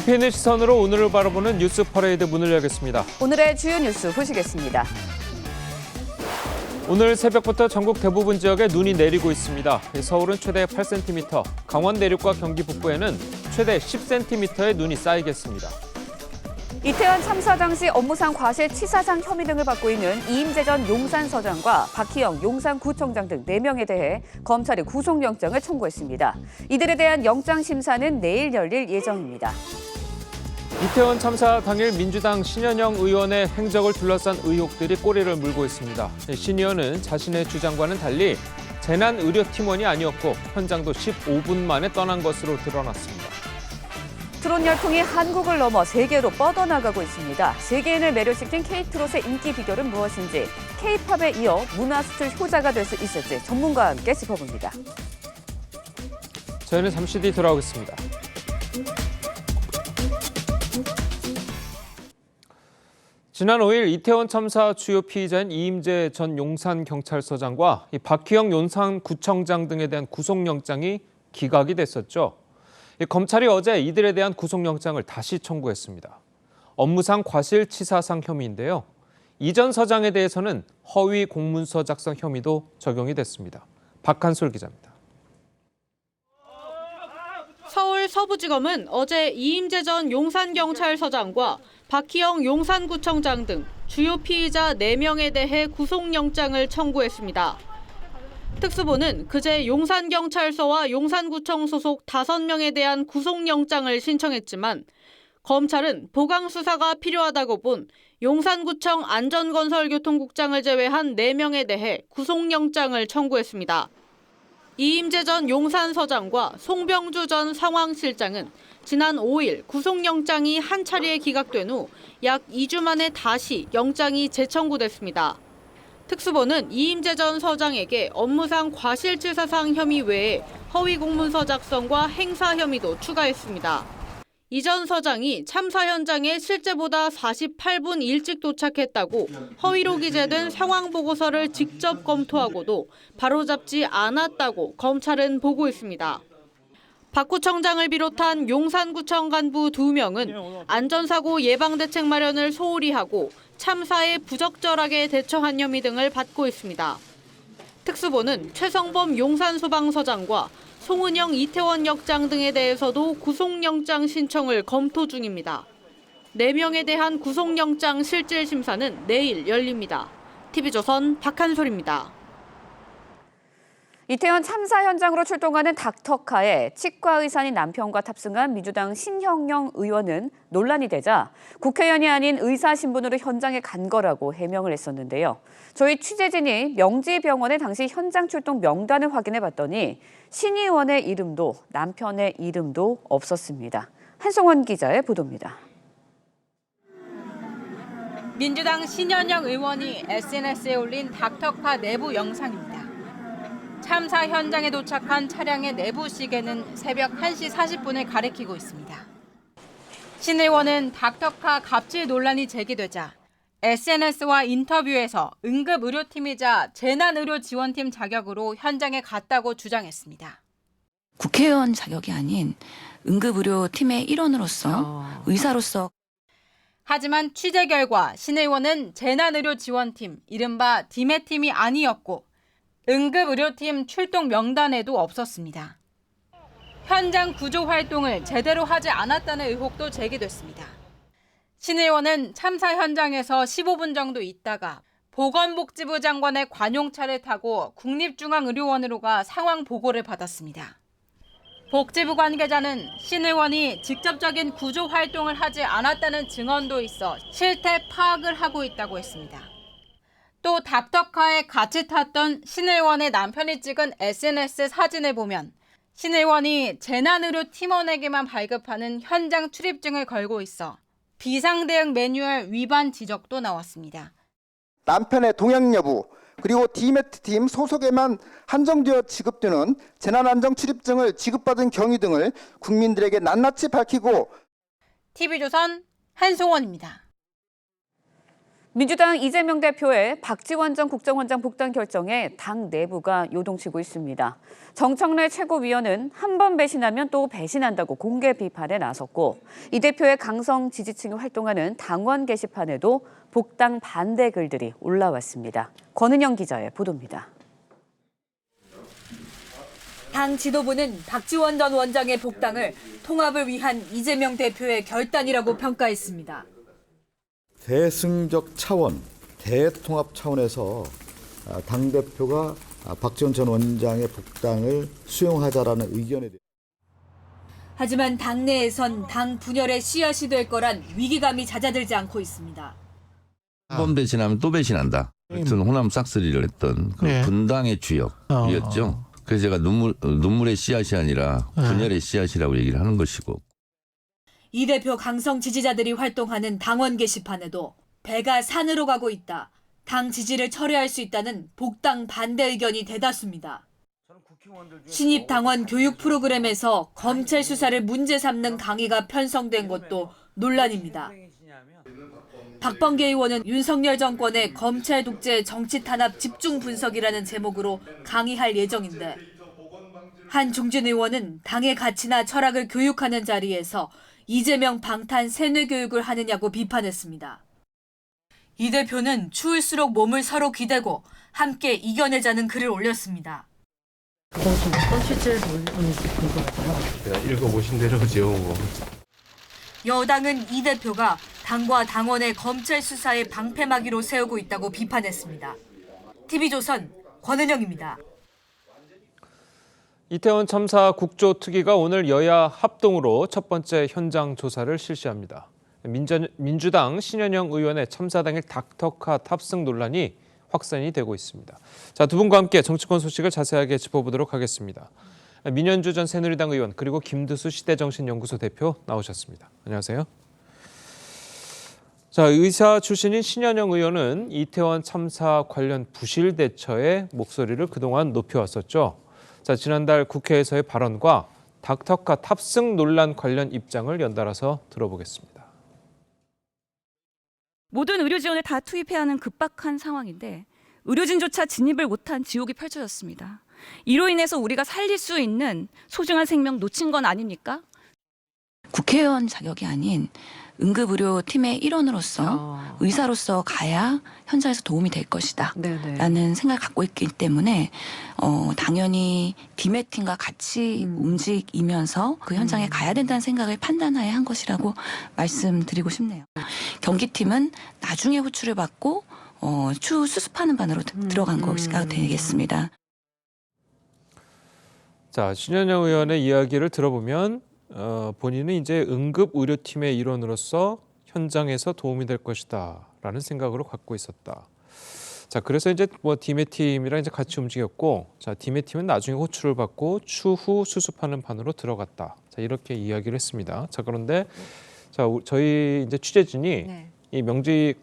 깊이 있는 시선으로 오늘을 바라보는 뉴스 퍼레이드 문을 열겠습니다. 오늘의 주요 뉴스 보시겠습니다. 오늘 새벽부터 전국 대부분 지역에 눈이 내리고 있습니다. 서울은 최대 8cm, 강원 내륙과 경기 북부에는 최대 10cm의 눈이 쌓이겠습니다. 이태원 참사 당시 업무상 과실치사상 혐의 등을 받고 있는 이임재 전 용산서장과 박희영 용산구청장 등 4명에 대해 검찰이 구속영장을 청구했습니다. 이들에 대한 영장 심사는 내일 열릴 예정입니다. 이태원 참사 당일 민주당 신현영 의원의 행적을 둘러싼 의혹들이 꼬리를 물고 있습니다. 신 의원은 자신의 주장과는 달리 재난의료팀원이 아니었고 현장도 15분 만에 떠난 것으로 드러났습니다. 트롯 열풍이 한국을 넘어 세계로 뻗어나가고 있습니다. 세계인을 매료시킨 K-트롯의 인기 비결은 무엇인지, K-팝에 이어 문화수출 효자가 될 수 있을지 전문가와 함께 짚어봅니다. 저희는 잠시 뒤 돌아오겠습니다. 지난 5일 이태원 참사 주요 피의자인 이임재 전 용산경찰서장과 박희영 용산구청장 등에 대한 구속영장이 기각이 됐었죠. 검찰이 어제 이들에 대한 구속영장을 다시 청구했습니다. 업무상 과실치사상 혐의인데요. 이 전 서장에 대해서는 허위 공문서 작성 혐의도 적용이 됐습니다. 박한솔 기자입니다. 서울 서부지검은 어제 이임재 전 용산경찰서장과 박희영 용산구청장 등 주요 피의자 4명에 대해 구속영장을 청구했습니다. 특수부는 그제 용산경찰서와 용산구청 소속 5명에 대한 구속영장을 신청했지만 검찰은 보강수사가 필요하다고 본 용산구청 안전건설교통국장을 제외한 4명에 대해 구속영장을 청구했습니다. 이임재 전 용산서장과 송병주 전 상황실장은 지난 5일 구속영장이 한 차례 기각된 후 약 2주 만에 다시 영장이 재청구됐습니다. 특수부는 이임재 전 서장에게 업무상 과실치사상 혐의 외에 허위 공문서 작성과 행사 혐의도 추가했습니다. 이 전 서장이 참사 현장에 실제보다 48분 일찍 도착했다고 허위로 기재된 상황 보고서를 직접 검토하고도 바로잡지 않았다고 검찰은 보고 있습니다. 박 구청장을 비롯한 용산구청 간부 2명은 안전사고 예방대책 마련을 소홀히 하고 참사에 부적절하게 대처한 혐의 등을 받고 있습니다. 특수부는 최성범 용산소방서장과 송은영 이태원역장 등에 대해서도 구속영장 신청을 검토 중입니다. 4명에 대한 구속영장 실질심사는 내일 열립니다. TV조선 박한솔입니다. 이태원 참사 현장으로 출동하는 닥터카에 치과 의사인 남편과 탑승한 민주당 신형영 의원은 논란이 되자 국회의원이 아닌 의사 신분으로 현장에 간 거라고 해명을 했었는데요. 저희 취재진이 명지병원의 당시 현장 출동 명단을 확인해봤더니 신 의원의 이름도 남편의 이름도 없었습니다. 한송원 기자의 보도입니다. 민주당 신현영 의원이 SNS에 올린 닥터카 내부 영상입니다. 참사 현장에 도착한 차량의 내부 시계는 새벽 1시 40분을 가리키고 있습니다. 신 의원은 닥터카 갑질 논란이 제기되자 SNS와 인터뷰에서 응급의료팀이자 재난의료지원팀 자격으로 현장에 갔다고 주장했습니다. 국회의원 자격이 아닌 응급의료팀의 일원으로서 의사로서. 하지만 취재 결과 신 의원은 재난의료지원팀, 이른바 디메팀이 아니었고 응급의료팀 출동 명단에도 없었습니다. 현장 구조 활동을 제대로 하지 않았다는 의혹도 제기됐습니다. 신 의원은 참사 현장에서 15분 정도 있다가 보건복지부 장관의 관용차를 타고 국립중앙의료원으로 가 상황 보고를 받았습니다. 복지부 관계자는 신 의원이 직접적인 구조 활동을 하지 않았다는 증언도 있어 실태 파악을 하고 있다고 했습니다. 또 닥터카에 같이 탔던 신 의원의 남편이 찍은 SNS 사진을 보면 신 의원이 재난의료 팀원에게만 발급하는 현장 출입증을 걸고 있어 비상대응 매뉴얼 위반 지적도 나왔습니다. 남편의 동행 여부, 그리고 디메트팀 소속에만 한정되어 지급되는 재난안전 출입증을 지급받은 경위 등을 국민들에게 낱낱이 밝히고. TV조선 한송원입니다. 민주당 이재명 대표의 박지원 전 국정원장 복당 결정에 당 내부가 요동치고 있습니다. 정청래 최고위원은 한 번 배신하면 또 배신한다고 공개 비판에 나섰고 이 대표의 강성 지지층이 활동하는 당원 게시판에도 복당 반대 글들이 올라왔습니다. 권은영 기자의 보도입니다. 당 지도부는 박지원 전 원장의 복당을 통합을 위한 이재명 대표의 결단이라고 평가했습니다. 대승적 차원, 대통합 차원에서 당대표가 박지원 전 원장의 복당을 수용하자라는 의견에 대해 하지만 당내에선 당 분열의 씨앗이 될 거란 위기감이 잦아들지 않고 있습니다. 한 번 배신하면 또 배신한다. 같은 호남 싹쓸이를 했던 그 분당의 주역이었죠. 그래서 제가 눈물의 씨앗이 아니라 분열의 씨앗이라고 얘기를 하는 것이고. 이 대표 강성 지지자들이 활동하는 당원 게시판에도 배가 산으로 가고 있다. 당 지지를 철회할 수 있다는 복당 반대 의견이 대다수입니다. 신입 당원 교육 프로그램에서 검찰 수사를 문제 삼는 강의가 편성된 것도 논란입니다. 박범계 의원은 윤석열 정권의 검찰 독재 정치 탄압 집중 분석이라는 제목으로 강의할 예정인데 한 중진 의원은 당의 가치나 철학을 교육하는 자리에서 이재명 방탄 세뇌 교육을 하느냐고 비판했습니다. 이 대표는 추울수록 몸을 서로 기대고 함께 이겨내자는 글을 올렸습니다. 어떤 실제를 보이는지 궁금하고요. 읽어보신 대로 지어오고. 여당은 이 대표가 당과 당원의 검찰 수사에 방패막이로 세우고 있다고 비판했습니다. TV조선 권은영입니다. 이태원 참사 국조특위가 오늘 여야 합동으로 첫 번째 현장 조사를 실시합니다. 민주당 신현영 의원의 참사 당일 닥터카 탑승 논란이 확산이 되고 있습니다. 자, 두 분과 함께 정치권 소식을 자세하게 짚어보도록 하겠습니다. 민현주 전 새누리당 의원 그리고 김두수 시대정신연구소 대표 나오셨습니다. 안녕하세요. 자, 의사 출신인 신현영 의원은 이태원 참사 관련 부실 대처에 목소리를 그동안 높여왔었죠. 자, 지난달 국회에서의 발언과 닥터카 탑승 논란 관련 입장을 연달아서 들어보겠습니다. 모든 의료 지원을 다 투입해야 하는 급박한 상황인데 의료진조차 진입을 못한 지옥이 펼쳐졌습니다. 이로 인해서 우리가 살릴 수 있는 소중한 생명 놓친 건 아닙니까? 국회의원 자격이 아닌 응급의료팀의 일원으로서 의사로서 가야 현장에서 도움이 될 것이다 라는 생각을 갖고 있기 때문에 당연히 디메팀과 같이 움직이면서 그 현장에 가야 된다는 생각을 판단하에 한 것이라고 말씀드리고 싶네요. 경기팀은 나중에 호출을 받고 추후 수습하는 반으로 들어간 것이가 되겠습니다. 자, 신현영 의원의 이야기를 들어보면 본인은 이제 응급의료팀의 일원으로서 현장에서 도움이 될 것이다라는 생각으로 갖고 있었다. 자, 그래서 이제 디메팀이랑 이제 같이 움직였고, 자, 디메팀은 나중에 호출을 받고 추후 수습하는 반으로 들어갔다. 자, 이렇게 이야기를 했습니다. 자, 그런데 자, 저희 이제 취재진이 이 명지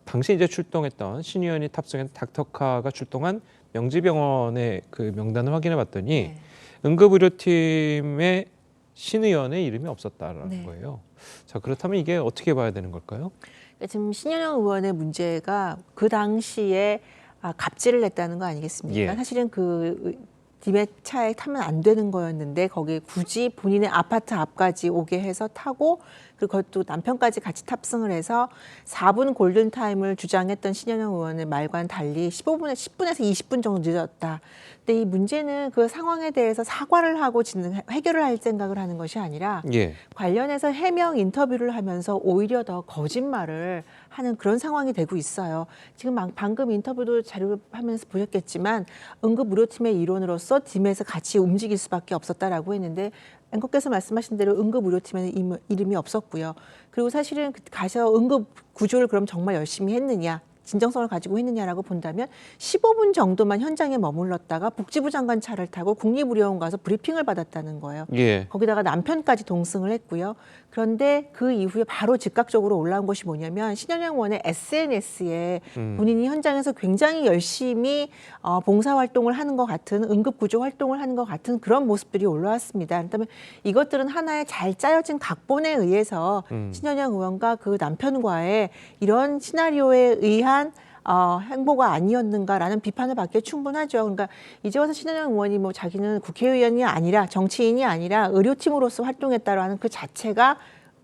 당시 이제 출동했던 신 의원이 탑승한 닥터카가 출동한 명지병원의 그 명단을 확인해 봤더니 응급의료팀의 신 의원의 이름이 없었다라는 거예요. 자, 그렇다면 이게 어떻게 봐야 되는 걸까요? 지금 신현영 의원의 문제가 그 당시에 갑질을 했다는 거 아니겠습니까? 사실은 그 디메차에 타면 안 되는 거였는데 거기에 굳이 본인의 아파트 앞까지 오게 해서 타고 그리고 그것도 남편까지 같이 탑승을 해서 4분 골든타임을 주장했던 신현영 의원의 말과는 달리 10분에서 20분 정도 늦었다. 근데 이 문제는 그 상황에 대해서 사과를 하고 해결을 할 생각을 하는 것이 아니라 관련해서 해명 인터뷰를 하면서 오히려 더 거짓말을 하는 그런 상황이 되고 있어요. 지금 방금 인터뷰도 자료하면서 보셨겠지만 응급의료팀의 일원으로서 팀에서 같이 움직일 수밖에 없었다라고 했는데 앵커께서 말씀하신 대로 응급의료팀에는 이름이 없었고요. 그리고 사실은 가서 응급구조를 그럼 정말 열심히 했느냐. 진정성을 가지고 했느냐라고 본다면 15분 정도만 현장에 머물렀다가 복지부 장관 차를 타고 국립의료원 가서 브리핑을 받았다는 거예요. 거기다가 남편까지 동승을 했고요. 그런데 그 이후에 바로 즉각적으로 올라온 것이 뭐냐면 신현영 의원의 SNS에 본인이 현장에서 굉장히 열심히 봉사활동을 하는 것 같은 응급구조 활동을 하는 것 같은 그런 모습들이 올라왔습니다. 그렇다면 이것들은 하나의 잘 짜여진 각본에 의해서 신현영 의원과 그 남편과의 이런 시나리오에 의한 행보가 아니었는가라는 비판을 받기에 충분하죠. 그러니까 이제 와서 신현영 의원이 뭐 자기는 국회의원이 아니라 정치인이 아니라 의료팀으로서 활동했다라는 그 자체가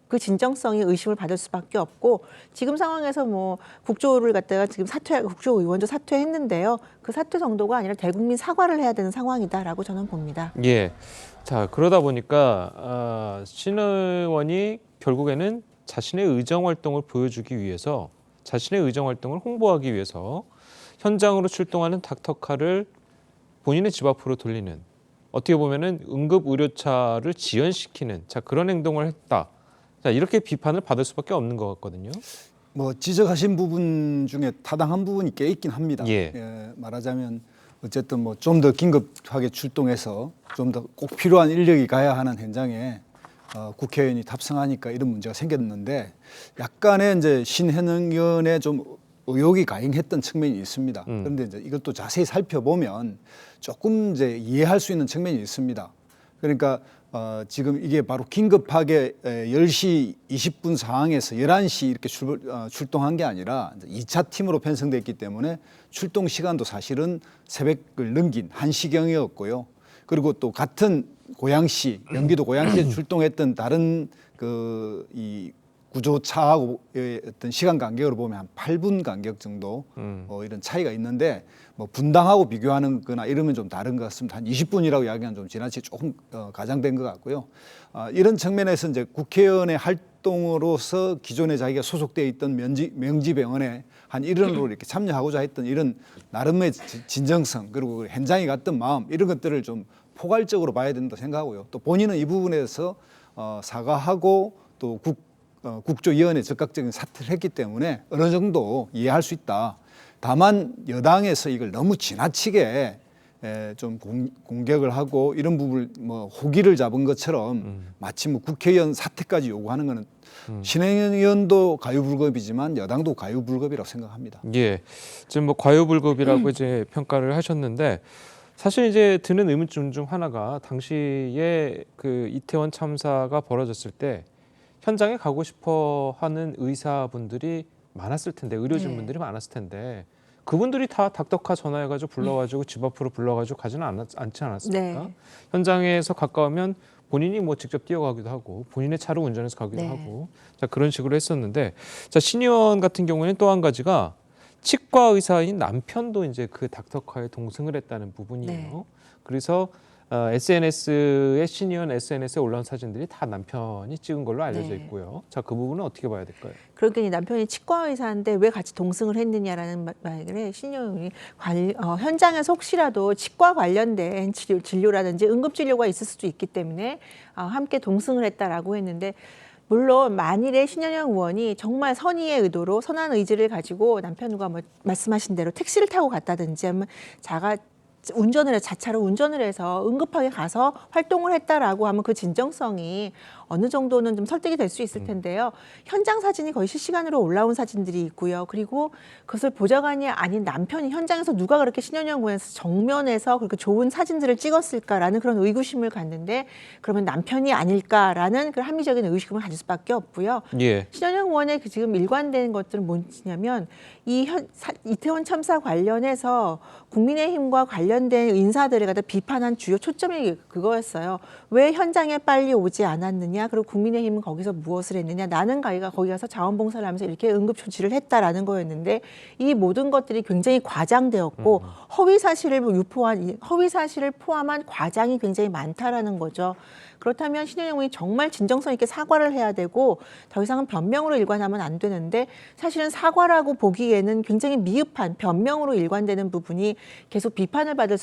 그 진정성이 의심을 받을 수밖에 없고 지금 상황에서 뭐 국조를 갖다가 지금 국조의원도 사퇴했는데요. 그 사퇴 정도가 아니라 대국민 사과를 해야 되는 상황이다라고 저는 봅니다. 예. 자, 그러다 보니까 신 의원이 결국에는 자신의 의정 활동을 보여주기 위해서 자신의 의정 활동을 홍보하기 위해서 현장으로 출동하는 닥터카를 본인의 집 앞으로 돌리는 어떻게 보면은 응급 의료차를 지연시키는 자 그런 행동을 했다. 자 이렇게 비판을 받을 수밖에 없는 것 같거든요. 뭐 지적하신 부분 중에 타당한 부분이 꽤 있긴 합니다. 예. 말하자면 어쨌든 뭐 좀 더 긴급하게 출동해서 좀 더 꼭 필요한 인력이 가야 하는 현장에 국회의원이 탑승하니까 이런 문제가 생겼는데 약간의 이제 신현영 의원의 좀 의혹이 가행했던 측면이 있습니다. 그런데 이제 이것도 자세히 살펴보면 조금 이제 이해할 수 있는 측면이 있습니다. 그러니까 지금 이게 바로 긴급하게 10시 20분 상황에서 11시 이렇게 출동한 게 아니라 2차 팀으로 편성됐기 때문에 출동 시간도 사실은 새벽을 넘긴 1시경이었고요. 그리고 또 같은 고양시, 경기도 고양시에 출동했던 다른 이 구조차하고의 어떤 시간 간격으로 보면 한 8분 간격 정도 이런 차이가 있는데 뭐 분당하고 비교하는 거나 이러면 좀 다른 것 같습니다. 한 20분이라고 이야기하면 좀 지나치게 조금 가장된 것 같고요. 이런 측면에서 이제 국회의원의 활동으로서 기존에 자기가 소속돼 있던 명지병원에 한 일원으로 이렇게 참여하고자 했던 이런 나름의 진정성 그리고 현장에 갔던 마음 이런 것들을 좀 포괄적으로 봐야 된다 생각하고요. 또 본인은 이 부분에서 사과하고 또 국조위원회 적극적인 사퇴를 했기 때문에 어느 정도 이해할 수 있다. 다만 여당에서 이걸 너무 지나치게 좀 공격을 하고 이런 부분을 뭐 호기를 잡은 것처럼 마치 뭐 국회의원 사퇴까지 요구하는 것은 신현영 의원도 가유불급이지만 여당도 가유불급이라고 생각합니다. 예, 지금 뭐 과유불급이라고 이제 평가를 하셨는데 사실 이제 드는 의문점 중 하나가 당시에 그 이태원 참사가 벌어졌을 때 현장에 가고 싶어 하는 의사분들이 많았을 텐데 의료진분들이 많았을 텐데 그분들이 다 닥터카 전화해가지고 불러가지고 집 앞으로 불러가지고 가지는 않지 않았습니까? 네. 현장에서 가까우면 본인이 뭐 직접 뛰어가기도 하고 본인의 차로 운전해서 가기도 하고 자 그런 식으로 했었는데 자 신 의원 같은 경우에는 또 한 가지가 치과 의사인 남편도 이제 그 닥터카에 동승을 했다는 부분이에요. 그래서 SNS에 신 의원 SNS에 올라온 사진들이 다 남편이 찍은 걸로 알려져 있고요. 자, 그 부분은 어떻게 봐야 될까요? 그러니까 이 남편이 치과 의사인데 왜 같이 동승을 했느냐라는 말에 신 의원이 현장에서 혹시라도 치과 관련된 진료라든지 응급진료가 있을 수도 있기 때문에 함께 동승을 했다라고 했는데 물론 만일에 신현영 의원이 정말 선의의 의도로 선한 의지를 가지고 남편과 뭐 말씀하신 대로 택시를 타고 갔다든지 하면 자차로 운전을 해서 응급하게 가서 활동을 했다라고 하면 그 진정성이 어느 정도는 좀 설득이 될 수 있을 텐데요. 현장 사진이 거의 실시간으로 올라온 사진들이 있고요. 그리고 그것을 보좌관이 아닌 남편이 현장에서 누가 그렇게 신현영 의원에서 정면에서 그렇게 좋은 사진들을 찍었을까라는 그런 의구심을 갖는데 그러면 남편이 아닐까라는 그 합리적인 의구심을 가질 수밖에 없고요. 신현영 의원의 그 지금 일관된 것들은 뭐냐면 이태원 참사 관련해서 국민의힘과 관련된 인사들을 갖다 비판한 주요 초점이 그거였어요. 왜 현장에 빨리 오지 않았느냐? 그리고 국민의힘은 거기서 무엇을 했느냐? 나는 거기 가서 자원봉사를 하면서 이렇게 응급조치를 했다라는 거였는데 이 모든 것들이 굉장히 과장되었고 허위 사실을 포함한 과장이 굉장히 많다라는 거죠. 그렇다면 신현영 의원이 정말 진정성 있게 사과를 해야 되고 더 이상은 변명으로 일관하면 안 되는데 사실은 사과라고 보기에는 굉장히 미흡한 변명으로 일관되는 부분이 계속 비판을 받을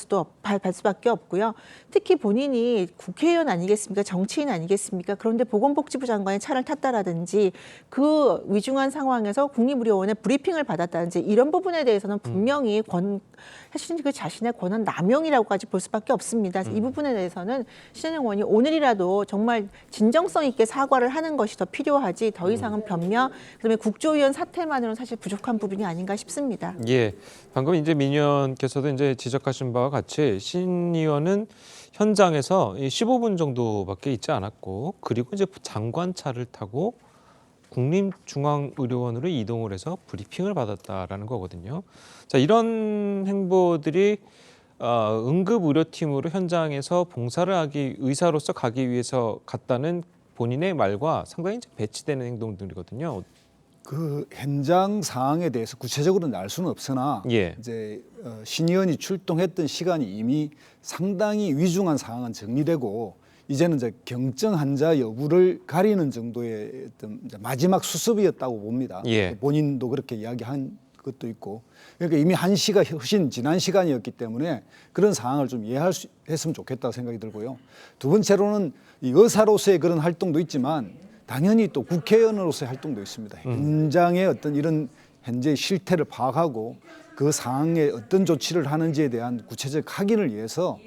수밖에 없고요. 특히 본인이 국회의원 아니겠습니까? 정치인 아니겠습니까? 그런데 보건복지부 장관의 차를 탔다라든지 그 위중한 상황에서 국립의료원에 브리핑을 받았다든지 이런 부분에 대해서는 분명히 사실은 그 자신의 권한 남용이라고까지 볼 수밖에 없습니다. 이 부분에 대해서는 신현영 의원이 오늘이라도 정말 진정성 있게 사과를 하는 것이 더 필요하지 더 이상은 변명, 그다음에 국조위원 사태만으로는 사실 부족한 부분이 아닌가 싶습니다. 예, 방금 이제 민 의원께서도 이제 지적하신 바와 같이 신 의원은 현장에서 15분 정도밖에 있지 않았고 그리고 이제 장관차를 타고 국립중앙의료원으로 이동을 해서 브리핑을 받았다라는 거거든요. 자, 이런 행보들이 응급의료팀으로 현장에서 봉사를 하기 의사로서 가기 위해서 갔다는 본인의 말과 상당히 이제 배치되는 행동들이거든요. 그 현장 상황에 대해서 구체적으로는 알 수는 없으나 예. 이제 신 의원이 출동했던 시간이 이미 상당히 위중한 상황은 정리되고 이제는 이제 경증 환자 여부를 가리는 정도의 어떤 이제 마지막 수습이었다고 봅니다. 예. 본인도 그렇게 이야기한 것도 있고 그러니까 이미 1시가 훨씬 지난 시간이었기 때문에 그런 상황을 좀 했으면 좋겠다고 생각이 들고요. 두 번째로는 이 의사로서의 그런 활동도 있지만 당연히 또 국회의원으로서의 활동도 있습니다. 현장의 어떤 이런 현재의 실태를 파악하고 그 상황에 어떤 조치를 하는지에 대한 구체적 확인을 위해서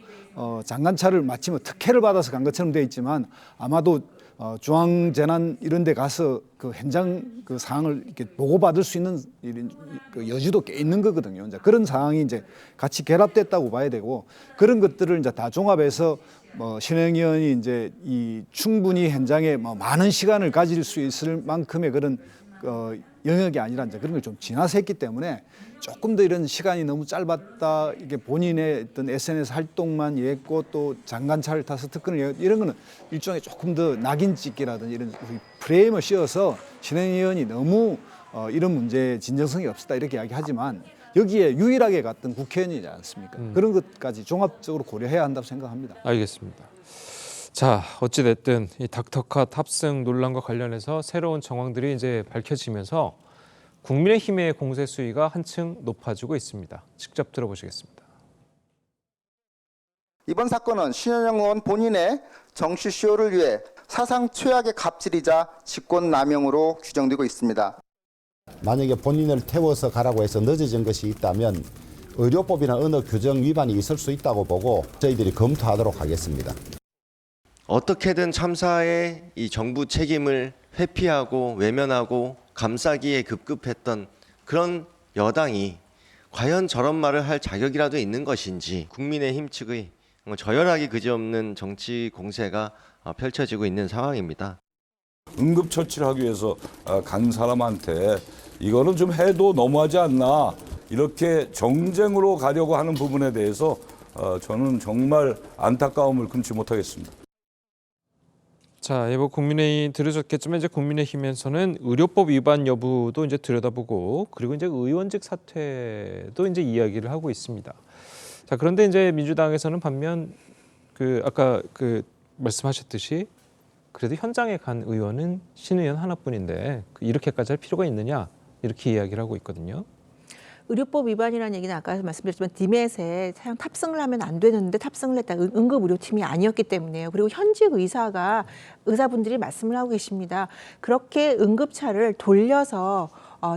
장관차를 마침 특혜를 받아서 간 것처럼 되어 있지만 아마도 중앙재난 이런 데 가서 그 현장 그 상황을 이렇게 보고받을 수 있는 이런 그 여지도 꽤 있는 거거든요. 이제 그런 상황이 이제 같이 결합됐다고 봐야 되고 그런 것들을 이제 다 종합해서 신영 의원이 이제 이 충분히 현장에 많은 시간을 가질 수 있을 만큼의 그런 영역이 아니라 이제 그런 걸 좀 지나서 했기 때문에 조금 더 이런 시간이 너무 짧았다. 이게 본인의 어떤 SNS 활동만 이해했고 또 장관차를 타서 특근을 이런 거는 일종의 조금 더 낙인 찍기라든지 이런 프레임을 씌워서 신영 의원이 너무 이런 문제에 진정성이 없었다 이렇게 이야기하지만 여기에 유일하게 갔던 국회의원이지 않습니까? 그런 것까지 종합적으로 고려해야 한다고 생각합니다. 알겠습니다. 자, 어찌됐든 이 닥터카 탑승 논란과 관련해서 새로운 정황들이 이제 밝혀지면서 국민의힘의 공세 수위가 한층 높아지고 있습니다. 직접 들어보시겠습니다. 이번 사건은 신현영 의원 본인의 정치 쇼를 위해 사상 최악의 갑질이자 직권남용으로 규정되고 있습니다. 만약에 본인을 태워서 가라고 해서 늦어진 것이 있다면 의료법이나 어느 규정 위반이 있을 수 있다고 보고 저희들이 검토하도록 하겠습니다. 어떻게든 참사의 이 정부 책임을 회피하고 외면하고 감싸기에 급급했던 그런 여당이 과연 저런 말을 할 자격이라도 있는 것인지 국민의힘 측의 저열하기 그지없는 정치 공세가 펼쳐지고 있는 상황입니다. 응급처치를 하기 위해서 간 사람한테 이거는 좀 해도 너무하지 않나 이렇게 정쟁으로 가려고 하는 부분에 대해서 저는 정말 안타까움을 금치 못하겠습니다. 자, 뭐 국민의힘 들으셨겠지만 이제 국민의힘에서는 의료법 위반 여부도 이제 들여다보고 그리고 이제 의원직 사퇴도 이제 이야기를 하고 있습니다. 자, 그런데 이제 민주당에서는 반면 아까 말씀하셨듯이 그래도 현장에 간 의원은 신 의원 하나뿐인데 이렇게까지 할 필요가 있느냐 이렇게 이야기를 하고 있거든요. 의료법 위반이라는 얘기는 아까 말씀드렸지만 디멧에 탑승을 하면 안 되는데 탑승을 했다. 응급의료팀이 아니었기 때문에요. 그리고 현직 의사분들이 말씀을 하고 계십니다. 그렇게 응급차를 돌려서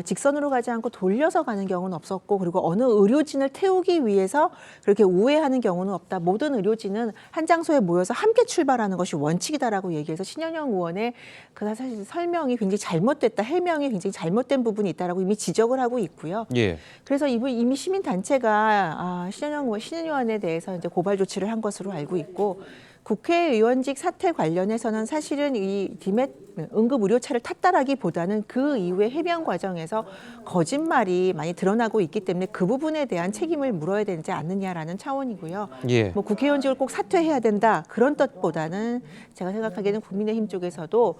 직선으로 가지 않고 돌려서 가는 경우는 없었고 그리고 어느 의료진을 태우기 위해서 그렇게 우회하는 경우는 없다. 모든 의료진은 한 장소에 모여서 함께 출발하는 것이 원칙이다라고 얘기해서 신현영 의원의 사실 설명이 굉장히 잘못됐다. 해명이 굉장히 잘못된 부분이 있다라고 이미 지적을 하고 있고요. 예. 그래서 이미 시민단체가 신현영 의원에 대해서 이제 고발 조치를 한 것으로 알고 있고 국회의원직 사퇴 관련해서는 사실은 이 디멧 응급의료차를 탔다라기보다는 그 이후의 해명 과정에서 거짓말이 많이 드러나고 있기 때문에 그 부분에 대한 책임을 물어야 되지 않느냐라는 차원이고요. 예. 뭐 국회의원직을 꼭 사퇴해야 된다 그런 뜻보다는 제가 생각하기에는 국민의힘 쪽에서도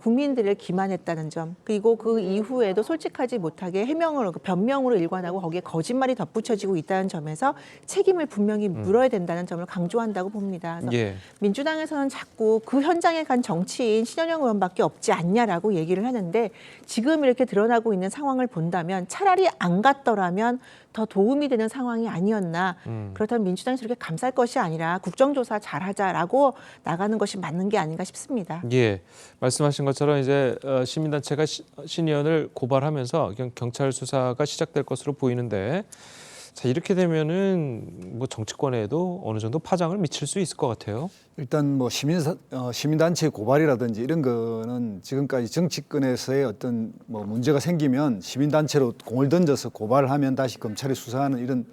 국민들을 기만했다는 점 그리고 그 이후에도 솔직하지 못하게 해명으로 변명으로 일관하고 거기에 거짓말이 덧붙여지고 있다는 점에서 책임을 분명히 물어야 된다는 점을 강조한다고 봅니다. 그래서 예. 민주당에서는 자꾸 그 현장에 간 정치인 신현영 의원 의원밖에 없지 않냐라고 얘기를 하는데 지금 이렇게 드러나고 있는 상황을 본다면 차라리 안 갔더라면 더 도움이 되는 상황이 아니었나. 그렇다면 민주당이 저렇게 감쌀 것이 아니라 국정조사 잘하자라고 나가는 것이 맞는 게 아닌가 싶습니다. 예, 말씀하신 것처럼 이제 시민단체가 신 의원을 고발하면서 경찰 수사가 시작될 것으로 보이는데, 자, 이렇게 되면은 뭐 정치권에도 어느 정도 파장을 미칠 수 있을 것 같아요. 일단 뭐 시민단체 고발이라든지 이런 거는 지금까지 정치권에서의 어떤 뭐 문제가 생기면 시민단체로 공을 던져서 고발을 하면 다시 검찰이 수사하는 이런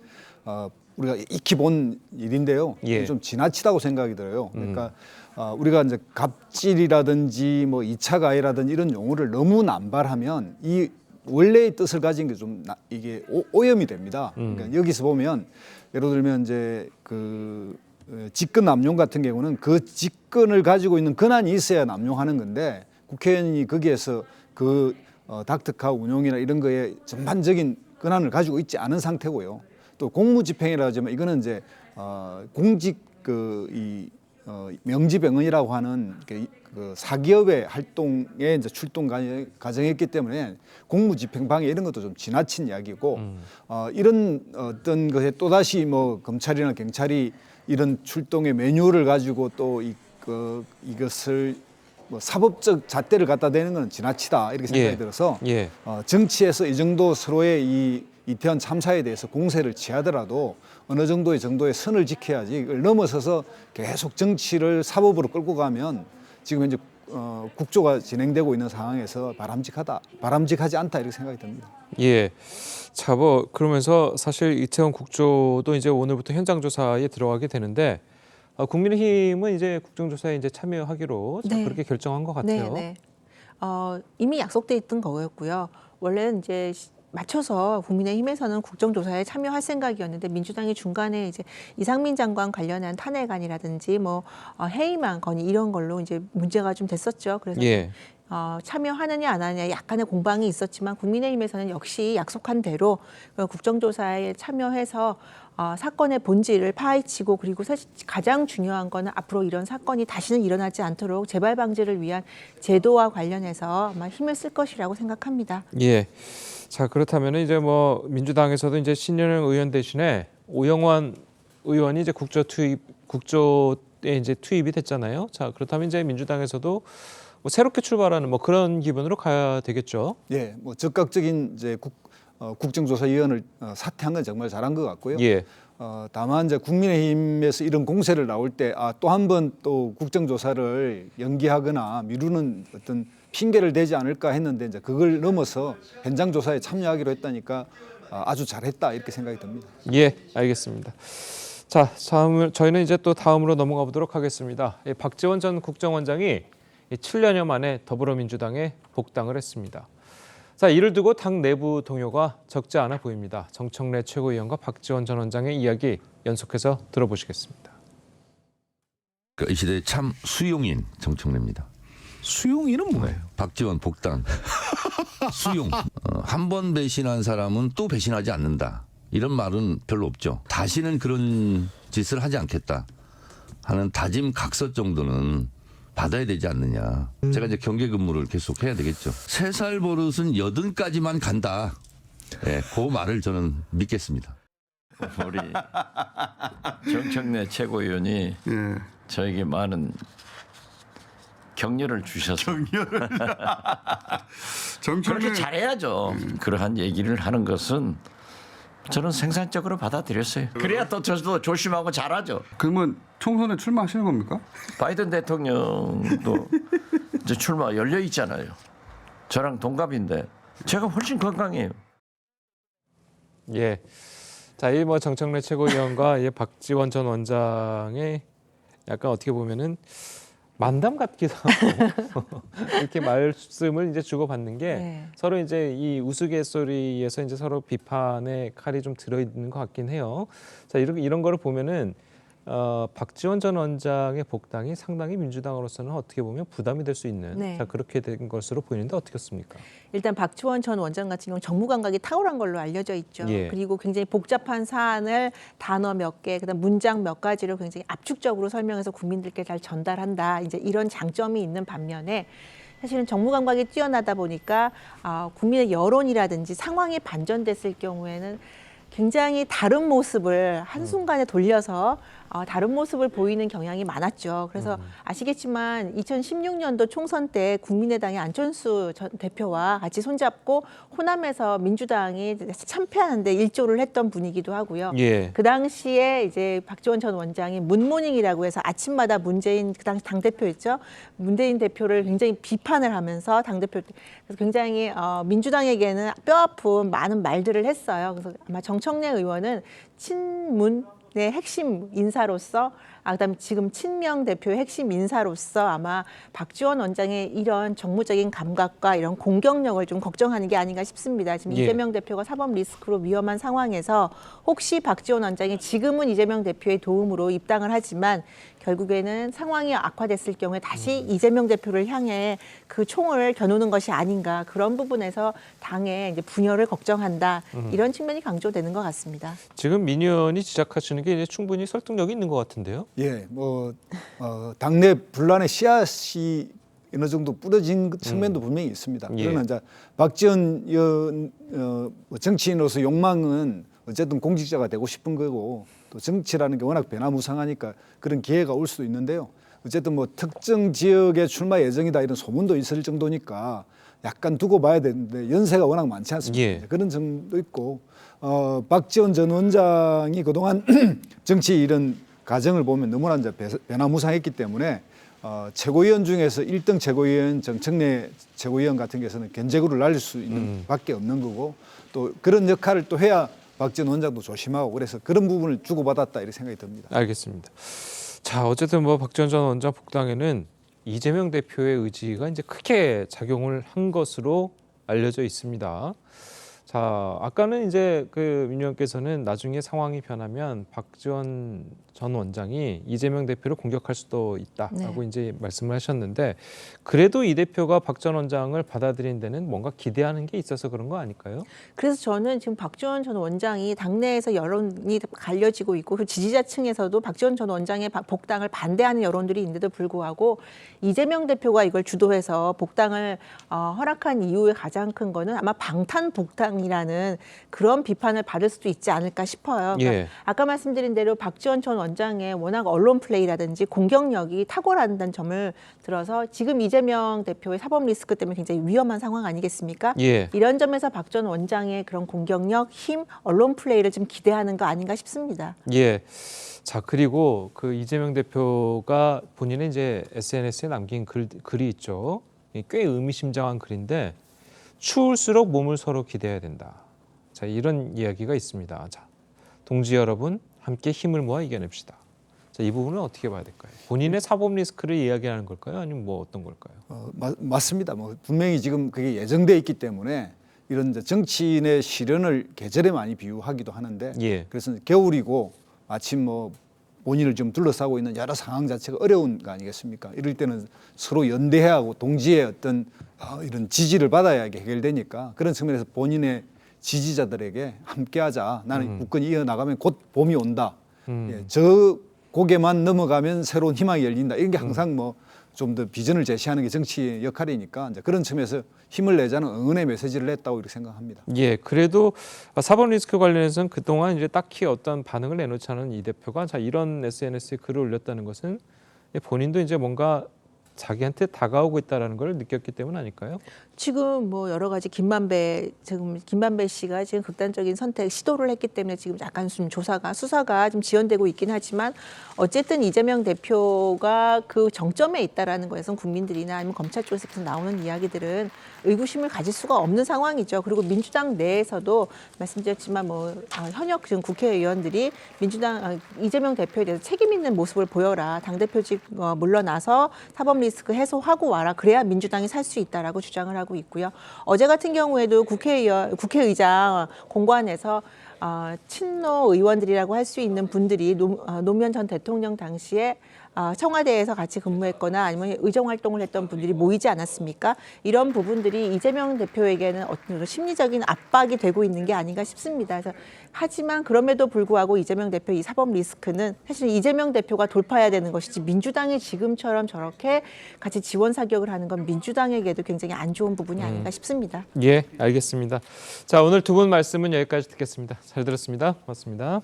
우리가 익히 본 일인데요. 예. 좀 지나치다고 생각이 들어요. 그러니까 우리가 이제 갑질이라든지 뭐 2차 가해라든지 이런 용어를 너무 남발하면 이 원래의 뜻을 가진 게 좀 이게 오염이 됩니다. 그러니까 여기서 보면 예를 들면 이제 그 직권 남용 같은 경우는 그 직권을 가지고 있는 권한이 있어야 남용하는 건데 국회의원이 거기에서 그 닥터카 운용이나 이런 거에 전반적인 권한을 가지고 있지 않은 상태고요. 또 공무집행이라 하지만 이거는 이제 공직 명지병언이라고 하는 그 사기업의 활동에 이제 출동 과정이었기 때문에 공무집행방해 이런 것도 좀 지나친 이야기고 이런 어떤 것에 또 다시 뭐 검찰이나 경찰이 이런 출동의 매뉴얼을 가지고 또 이것을 뭐 사법적 잣대를 갖다 대는 건 지나치다 이렇게 생각이 들어서 정치에서 이 정도 서로의 이 이태원 참사에 대해서 공세를 취하더라도 어느 정도의 선을 지켜야지 이걸 넘어서서 계속 정치를 사법으로 끌고 가면 지금 현재 국조가 진행되고 있는 상황에서 바람직하지 않다 이렇게 생각이 듭니다. 예. 자, 뭐 그러면서 사실 이태원 국조도 이제 오늘부터 현장 조사에 들어가게 되는데 국민의힘은 이제 국정조사에 이제 참여하기로 네. 그렇게 결정한 것 같아요. 네. 이미 약속돼 있던 거였고요. 원래는 이제 맞춰서 국민의힘에서는 국정조사에 참여할 생각이었는데 민주당이 중간에 이제 이상민 장관 관련한 탄핵안이라든지 뭐 해임안 건의 이런 걸로 이제 문제가 좀 됐었죠. 그래서 참여하느냐 안 하느냐 약간의 공방이 있었지만 국민의힘에서는 역시 약속한 대로 국정조사에 참여해서 사건의 본질을 파헤치고 그리고 사실 가장 중요한 거는 앞으로 이런 사건이 다시는 일어나지 않도록 재발 방지를 위한 제도와 관련해서 아마 힘을 쓸 것이라고 생각합니다. 예. 자, 그렇다면 이제 뭐 민주당에서도 이제 신현영 의원 대신에 오영환 의원이 이제 국조에 이제 투입이 됐잖아요. 자, 그렇다면 이제 민주당에서도 뭐 새롭게 출발하는 뭐 그런 기분으로 가야 되겠죠. 예, 뭐 적극적인 이제 국정조사위원을 사퇴한 건 정말 잘한 것 같고요. 예. 다만 이제 국민의힘에서 이런 공세를 나올 때 또 한 번 또 국정조사를 연기하거나 미루는 어떤 핑계를 대지 않을까 했는데 이제 그걸 넘어서 현장 조사에 참여하기로 했다니까 아주 잘했다 이렇게 생각이 듭니다. 예, 알겠습니다. 자, 저희는 이제 또 다음으로 넘어가 보도록 하겠습니다. 박지원 전 국정원장이 7년여 만에 더불어민주당에 복당을 했습니다. 자, 이를 두고 당 내부 동요가 적지 않아 보입니다. 정청래 최고위원과 박지원 전 원장의 이야기 연속해서 들어보시겠습니다. 이 시대의 참 수용인 정청래입니다. 수용인은 뭐예요? 박지원 복당. 수용. 한 번 배신한 사람은 또 배신하지 않는다. 이런 말은 별로 없죠. 다시는 그런 짓을 하지 않겠다 하는 다짐 각서 정도는 받아야 되지 않느냐. 제가 이제 경계 근무를 계속 해야 되겠죠. 3살 버릇은 80까지만 간다. 네, 그 말을 저는 믿겠습니다. 우리 정청래 최고위원이 저에게 많은 격려를 주셔서 그렇게 잘해야죠. 그러한 얘기를 하는 것은 저는 생산적으로 받아들였어요. 그래야 또 저도 조심하고 잘하죠. 그러면 총선에 출마하시는 겁니까? 바이든 대통령도 이제 출마 열려 있잖아요. 저랑 동갑인데 제가 훨씬 건강해요. 예. 자, 이 뭐 정청래 최고위원과 이 박지원 전 원장의 약간 어떻게 보면은 만담 같기도 하고 이렇게 말씀을 이제 주고받는 게 서로 이제 이 우스갯소리에서 이제 서로 비판의 칼이 좀 들어있는 것 같긴 해요. 자, 이런 거를 보면은 박지원 전 원장의 복당이 상당히 민주당으로서는 어떻게 보면 부담이 될 수 있는 자, 그렇게 된 것으로 보이는데 어떻겠습니까? 일단 박지원 전 원장 같은 경우 정무 감각이 탁월한 걸로 알려져 있죠. 그리고 굉장히 복잡한 사안을 단어 몇 개, 그다음 문장 몇 가지를 굉장히 압축적으로 설명해서 국민들께 잘 전달한다. 이제 이런 장점이 있는 반면에 사실은 정무 감각이 뛰어나다 보니까 국민의 여론이라든지 상황이 반전됐을 경우에는 굉장히 다른 모습을 한순간에 돌려서 다른 모습을 보이는 경향이 많았죠. 그래서 아시겠지만 2016년도 총선 때 국민의당의 안철수 전 대표와 같이 손잡고 호남에서 민주당이 참패하는데 일조를 했던 분이기도 하고요. 예. 그 당시에 이제 박지원 전 원장이 문모닝이라고 해서 아침마다 문재인 그 당시 당대표였죠. 문재인 대표를 굉장히 비판을 하면서 당대표 그래서 굉장히 민주당에게는 뼈아픈 많은 말들을 했어요. 그래서 아마 정청래 의원은 친문 의 핵심 인사로서 그다음에 지금 친명 대표의 핵심 인사로서 아마 박지원 원장의 이런 정무적인 감각과 이런 공격력을 좀 걱정하는 게 아닌가 싶습니다. 지금 이재명 대표가 사법 리스크로 위험한 상황에서 혹시 박지원 원장이 지금은 이재명 대표의 도움으로 입당을 하지만 결국에는 상황이 악화됐을 경우에 다시 이재명 대표를 향해 그 총을 겨누는 것이 아닌가 그런 부분에서 당의 이제 분열을 걱정한다 이런 측면이 강조되는 것 같습니다. 지금 민 의원이 지적하시는 게 이제 충분히 설득력이 있는 것 같은데요. 예, 뭐 당내 분란의 씨앗이 어느 정도 뿌려진 측면도 분명히 있습니다. 그러나 이제 박지원 의원 정치인으로서 욕망은 어쨌든 공직자가 되고 싶은 거고 또 정치라는 게 워낙 변화무쌍하니까 그런 기회가 올 수도 있는데요. 어쨌든 뭐 특정 지역에 출마 예정이다 이런 소문도 있을 정도니까 약간 두고 봐야 되는데 연세가 워낙 많지 않습니까? 그런 점도 있고 박지원 전 원장이 그동안 정치 이런 과정을 보면 너무나 이제 변화무쌍했기 때문에 최고위원 중에서 1등 최고위원 정청래 최고위원 같은 경우에는 견제구를 날릴 수 있는 밖에 없는 거고 또 그런 역할을 또 해야 박지원 원장도 조심하고 그래서 그런 부분을 주고받았다 이렇게 생각이 듭니다. 알겠습니다. 자, 어쨌든 뭐 박지원 전 원장 복당에는 이재명 대표의 의지가 이제 크게 작용을 한 것으로 알려져 있습니다. 자, 아까는 이제 그 민 의원께서는 나중에 상황이 변하면 박지원 전 원장이 이재명 대표를 공격할 수도 있다라고 이제 말씀을 하셨는데 그래도 이 대표가 박 전 원장을 받아들인 데는 뭔가 기대하는 게 있어서 그런 거 아닐까요? 그래서 저는 지금 박지원 전 원장이 당내에서 여론이 갈려지고 있고 그 지지자층에서도 박지원 전 원장의 복당을 반대하는 여론들이 있는데도 불구하고 이재명 대표가 이걸 주도해서 복당을 허락한 이유의 가장 큰 거는 아마 방탄 복당이라는 그런 비판을 받을 수도 있지 않을까 싶어요. 그러니까 아까 말씀드린 대로 박지원 전 원장의 워낙 언론 플레이라든지 공격력이 탁월하다는 점을 들어서 지금 이재명 대표의 사법 리스크 때문에 굉장히 위험한 상황 아니겠습니까? 이런 점에서 박 전 원장의 그런 공격력, 힘, 언론 플레이를 좀 기대하는 거 아닌가 싶습니다. 자, 그리고 그 이재명 대표가 본인의 이제 SNS에 남긴 글이 있죠. 꽤 의미심장한 글인데 추울수록 몸을 서로 기대해야 된다. 자, 이런 이야기가 있습니다. 자, 동지 여러분 함께 힘을 모아 이겨냅시다. 자, 이 부분은 어떻게 봐야 될까요? 본인의 사법 리스크를 이야기하는 걸까요? 아니면 뭐 어떤 걸까요? 맞습니다. 뭐 분명히 지금 그게 예정돼 있기 때문에 이런 이제 정치인의 시련을 계절에 많이 비유하기도 하는데 그래서 겨울이고 마침 뭐 본인을 좀 둘러싸고 있는 여러 상황 자체가 어려운 거 아니겠습니까? 이럴 때는 서로 연대해야 하고 동지의 어떤 이런 지지를 받아야 이게 해결되니까 그런 측면에서 본인의 지지자들에게 함께하자. 나는 국권이 이어나가면 곧 봄이 온다. 저 고개만 넘어가면 새로운 희망이 열린다. 이런 게 항상 뭐 좀 더 비전을 제시하는 게 정치의 역할이니까 이제 그런 측면에서 힘을 내자는 응원의 메시지를 냈다고 이렇게 생각합니다. 그래도 사법 리스크 관련해서는 그동안 이제 딱히 어떤 반응을 내놓지 않은 이 대표가 자, 이런 SNS에 글을 올렸다는 것은 본인도 이제 뭔가 자기한테 다가오고 있다는 걸 느꼈기 때문 아닐까요? 지금 뭐 여러 가지 김만배 씨가 지금 극단적인 선택 시도를 했기 때문에 지금 약간 좀 수사가 좀 지연되고 있긴 하지만 어쨌든 이재명 대표가 그 정점에 있다라는 거에선 국민들이나 아니면 검찰 쪽에서 나오는 이야기들은 의구심을 가질 수가 없는 상황이죠. 그리고 민주당 내에서도 말씀드렸지만 뭐 현역 지금 국회의원들이 민주당 이재명 대표에 대해서 책임 있는 모습을 보여라. 당대표직 물러나서 사법 리스크 해소하고 와라. 그래야 민주당이 살 수 있다라고 주장을 하고 있고요. 어제 같은 경우에도 국회의장 공관에서 친노 의원들이라고 할 수 있는 분들이 노무현 전 대통령 당시에 청와대에서 같이 근무했거나 아니면 의정 활동을 했던 분들이 모이지 않았습니까? 이런 부분들이 이재명 대표에게는 어떤 심리적인 압박이 되고 있는 게 아닌가 싶습니다. 그래서 하지만 그럼에도 불구하고 이재명 대표 이 사법 리스크는 사실 이재명 대표가 돌파해야 되는 것이지 민주당이 지금처럼 저렇게 같이 지원 사격을 하는 건 민주당에게도 굉장히 안 좋은 부분이 아닌가 싶습니다. 예, 알겠습니다. 자, 오늘 두 분 말씀은 여기까지 듣겠습니다. 잘 들었습니다. 고맙습니다.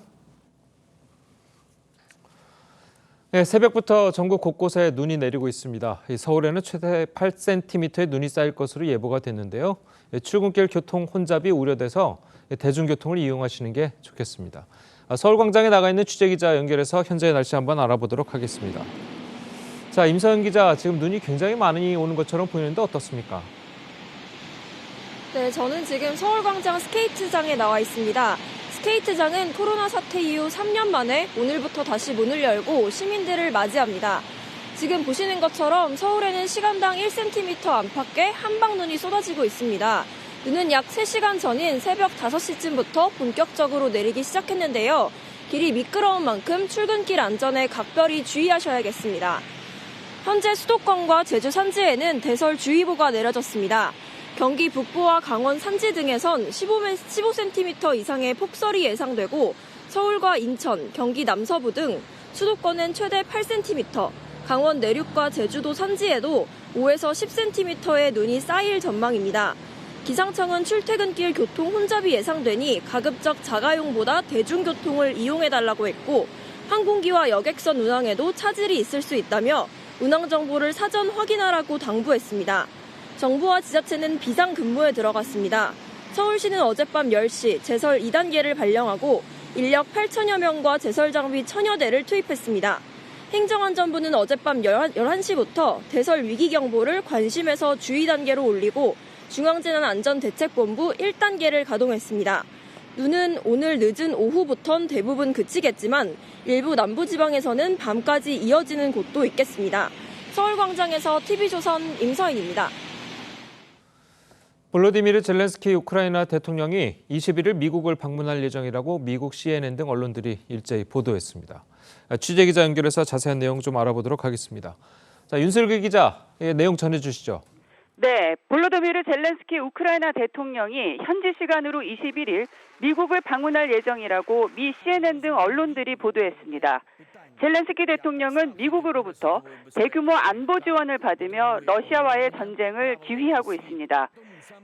네, 새벽부터 전국 곳곳에 눈이 내리고 있습니다. 서울에는 최대 8cm의 눈이 쌓일 것으로 예보가 됐는데요. 출근길 교통 혼잡이 우려돼서 대중교통을 이용하시는 게 좋겠습니다. 서울광장에 나가 있는 취재기자 연결해서 현재의 날씨 한번 알아보도록 하겠습니다. 자, 임서연 기자, 지금 눈이 굉장히 많이 오는 것처럼 보이는데 어떻습니까? 네, 저는 지금 서울광장 스케이트장에 나와 있습니다. 스케이트장은 코로나 사태 이후 3년 만에 오늘부터 다시 문을 열고 시민들을 맞이합니다. 지금 보시는 것처럼 서울에는 시간당 1cm 안팎의 한방눈이 쏟아지고 있습니다. 눈은 약 3시간 전인 새벽 5시쯤부터 본격적으로 내리기 시작했는데요. 길이 미끄러운 만큼 출근길 안전에 각별히 주의하셔야겠습니다. 현재 수도권과 제주 산지에는 대설주의보가 내려졌습니다. 경기 북부와 강원 산지 등에선 15cm 이상의 폭설이 예상되고 서울과 인천, 경기 남서부 등 수도권은 최대 8cm, 강원 내륙과 제주도 산지에도 5에서 10cm의 눈이 쌓일 전망입니다. 기상청은 출퇴근길 교통 혼잡이 예상되니 가급적 자가용보다 대중교통을 이용해달라고 했고 항공기와 여객선 운항에도 차질이 있을 수 있다며 운항 정보를 사전 확인하라고 당부했습니다. 정부와 지자체는 비상근무에 들어갔습니다. 서울시는 어젯밤 10시 제설 2단계를 발령하고 인력 8천여 명과 제설 장비 1000여 대를 투입했습니다. 행정안전부는 어젯밤 11시부터 대설 위기경보를 관심에서 주의 단계로 올리고 중앙재난안전대책본부 1단계를 가동했습니다. 눈은 오늘 늦은 오후부턴 대부분 그치겠지만 일부 남부지방에서는 밤까지 이어지는 곳도 있겠습니다. 서울광장에서 TV조선 임서인입니다. 볼로디미르 젤렌스키 우크라이나 대통령이 21일 미국을 방문할 예정이라고 미국 CNN 등 언론들이 일제히 보도했습니다. 취재기자 연결해서 자세한 내용 좀 알아보도록 하겠습니다. 자, 윤슬기 기자, 내용 전해주시죠. 네, 볼로디미르 젤렌스키 우크라이나 대통령이 현지 시간으로 21일 미국을 방문할 예정이라고 미 CNN 등 언론들이 보도했습니다. 젤렌스키 대통령은 미국으로부터 대규모 안보 지원을 받으며 러시아와의 전쟁을 지휘하고 있습니다.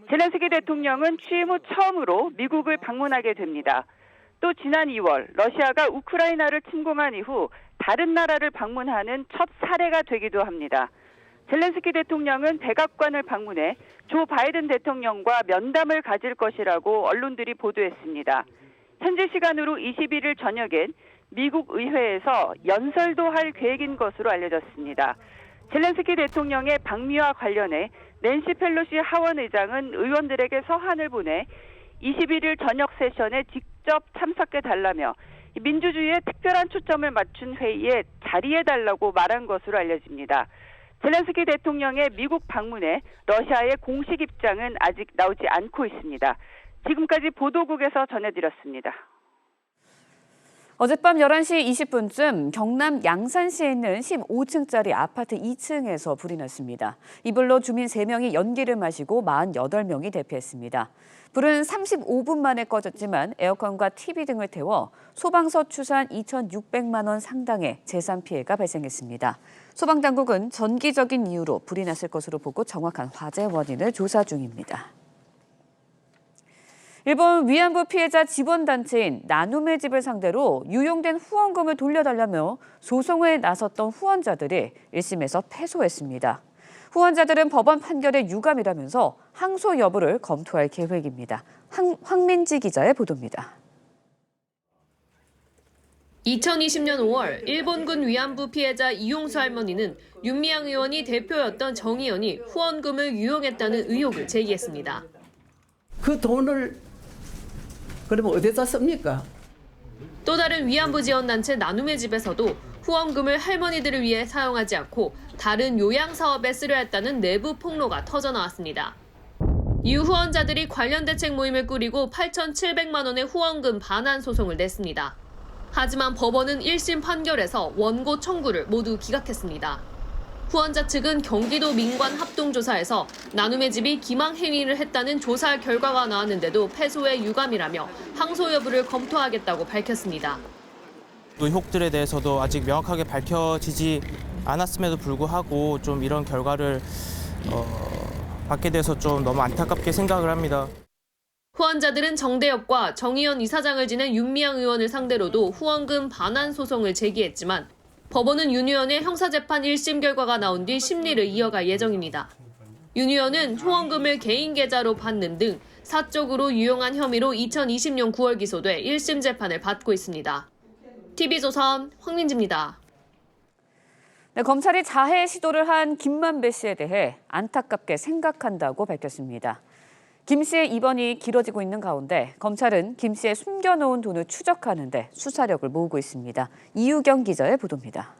젤렌스키 대통령은 취임 후 처음으로 미국을 방문하게 됩니다. 또 지난 2월 러시아가 우크라이나를 침공한 이후 다른 나라를 방문하는 첫 사례가 되기도 합니다. 젤렌스키 대통령은 백악관을 방문해 조 바이든 대통령과 면담을 가질 것이라고 언론들이 보도했습니다. 현지 시간으로 21일 저녁엔 미국 의회에서 연설도 할 계획인 것으로 알려졌습니다. 젤렌스키 대통령의 방미와 관련해 낸시 펠로시 하원 의장은 의원들에게 서한을 보내 21일 저녁 세션에 직접 참석해달라며 민주주의에 특별한 초점을 맞춘 회의에 자리해달라고 말한 것으로 알려집니다. 젤렌스키 대통령의 미국 방문에 러시아의 공식 입장은 아직 나오지 않고 있습니다. 지금까지 보도국에서 전해드렸습니다. 어젯밤 11시 20분쯤 경남 양산시에 있는 15층짜리 아파트 2층에서 불이 났습니다. 이 불로 주민 3명이 연기를 마시고 48명이 대피했습니다. 불은 35분 만에 꺼졌지만 에어컨과 TV 등을 태워 소방서 추산 2,600만 원 상당의 재산 피해가 발생했습니다. 소방당국은 전기적인 이유로 불이 났을 것으로 보고 정확한 화재 원인을 조사 중입니다. 일본 위안부 피해자 지원단체인 나눔의 집을 상대로 유용된 후원금을 돌려달라며 소송에 나섰던 후원자들이 1심에서 패소했습니다. 후원자들은 법원 판결에 유감이라면서 항소 여부를 검토할 계획입니다. 황민지 기자의 보도입니다. 2020년 5월 일본군 위안부 피해자 이용수 할머니는 윤미향 의원이 대표였던 정의연이 후원금을 유용했다는 의혹을 제기했습니다. 그 돈을 그러면 어디다 씁니까? 또 다른 위안부 지원단체 나눔의 집에서도 후원금을 할머니들을 위해 사용하지 않고 다른 요양 사업에 쓰려 했다는 내부 폭로가 터져나왔습니다. 이후 후원자들이 관련 대책 모임을 꾸리고 8,700만 원의 후원금 반환 소송을 냈습니다. 하지만 법원은 1심 판결에서 원고 청구를 모두 기각했습니다. 후원자 측은 경기도 민관합동조사에서 나눔의 집이 기망 행위를 했다는 조사 결과가 나왔는데도 패소의 유감이라며 항소 여부를 검토하겠다고 밝혔습니다. 의혹들에 대해서도 아직 명확하게 밝혀지지 않았음에도 불구하고 좀 이런 결과를 받게 돼서 좀 너무 안타깝게 생각을 합니다. 후원자들은 정대협과 정의연 이사장을 지낸 윤미향 의원을 상대로도 후원금 반환 소송을 제기했지만 법원은 윤 의원의 형사재판 1심 결과가 나온 뒤 심리를 이어갈 예정입니다. 윤 의원은 후원금을 개인 계좌로 받는 등 사적으로 유용한 혐의로 2020년 9월 기소돼 1심 재판을 받고 있습니다. TV조선 황민지입니다. 네, 검찰이 자해 시도를 한 김만배 씨에 대해 안타깝게 생각한다고 밝혔습니다. 김 씨의 입원이 길어지고 있는 가운데 검찰은 김 씨의 숨겨놓은 돈을 추적하는 데 수사력을 모으고 있습니다. 이유경 기자의 보도입니다.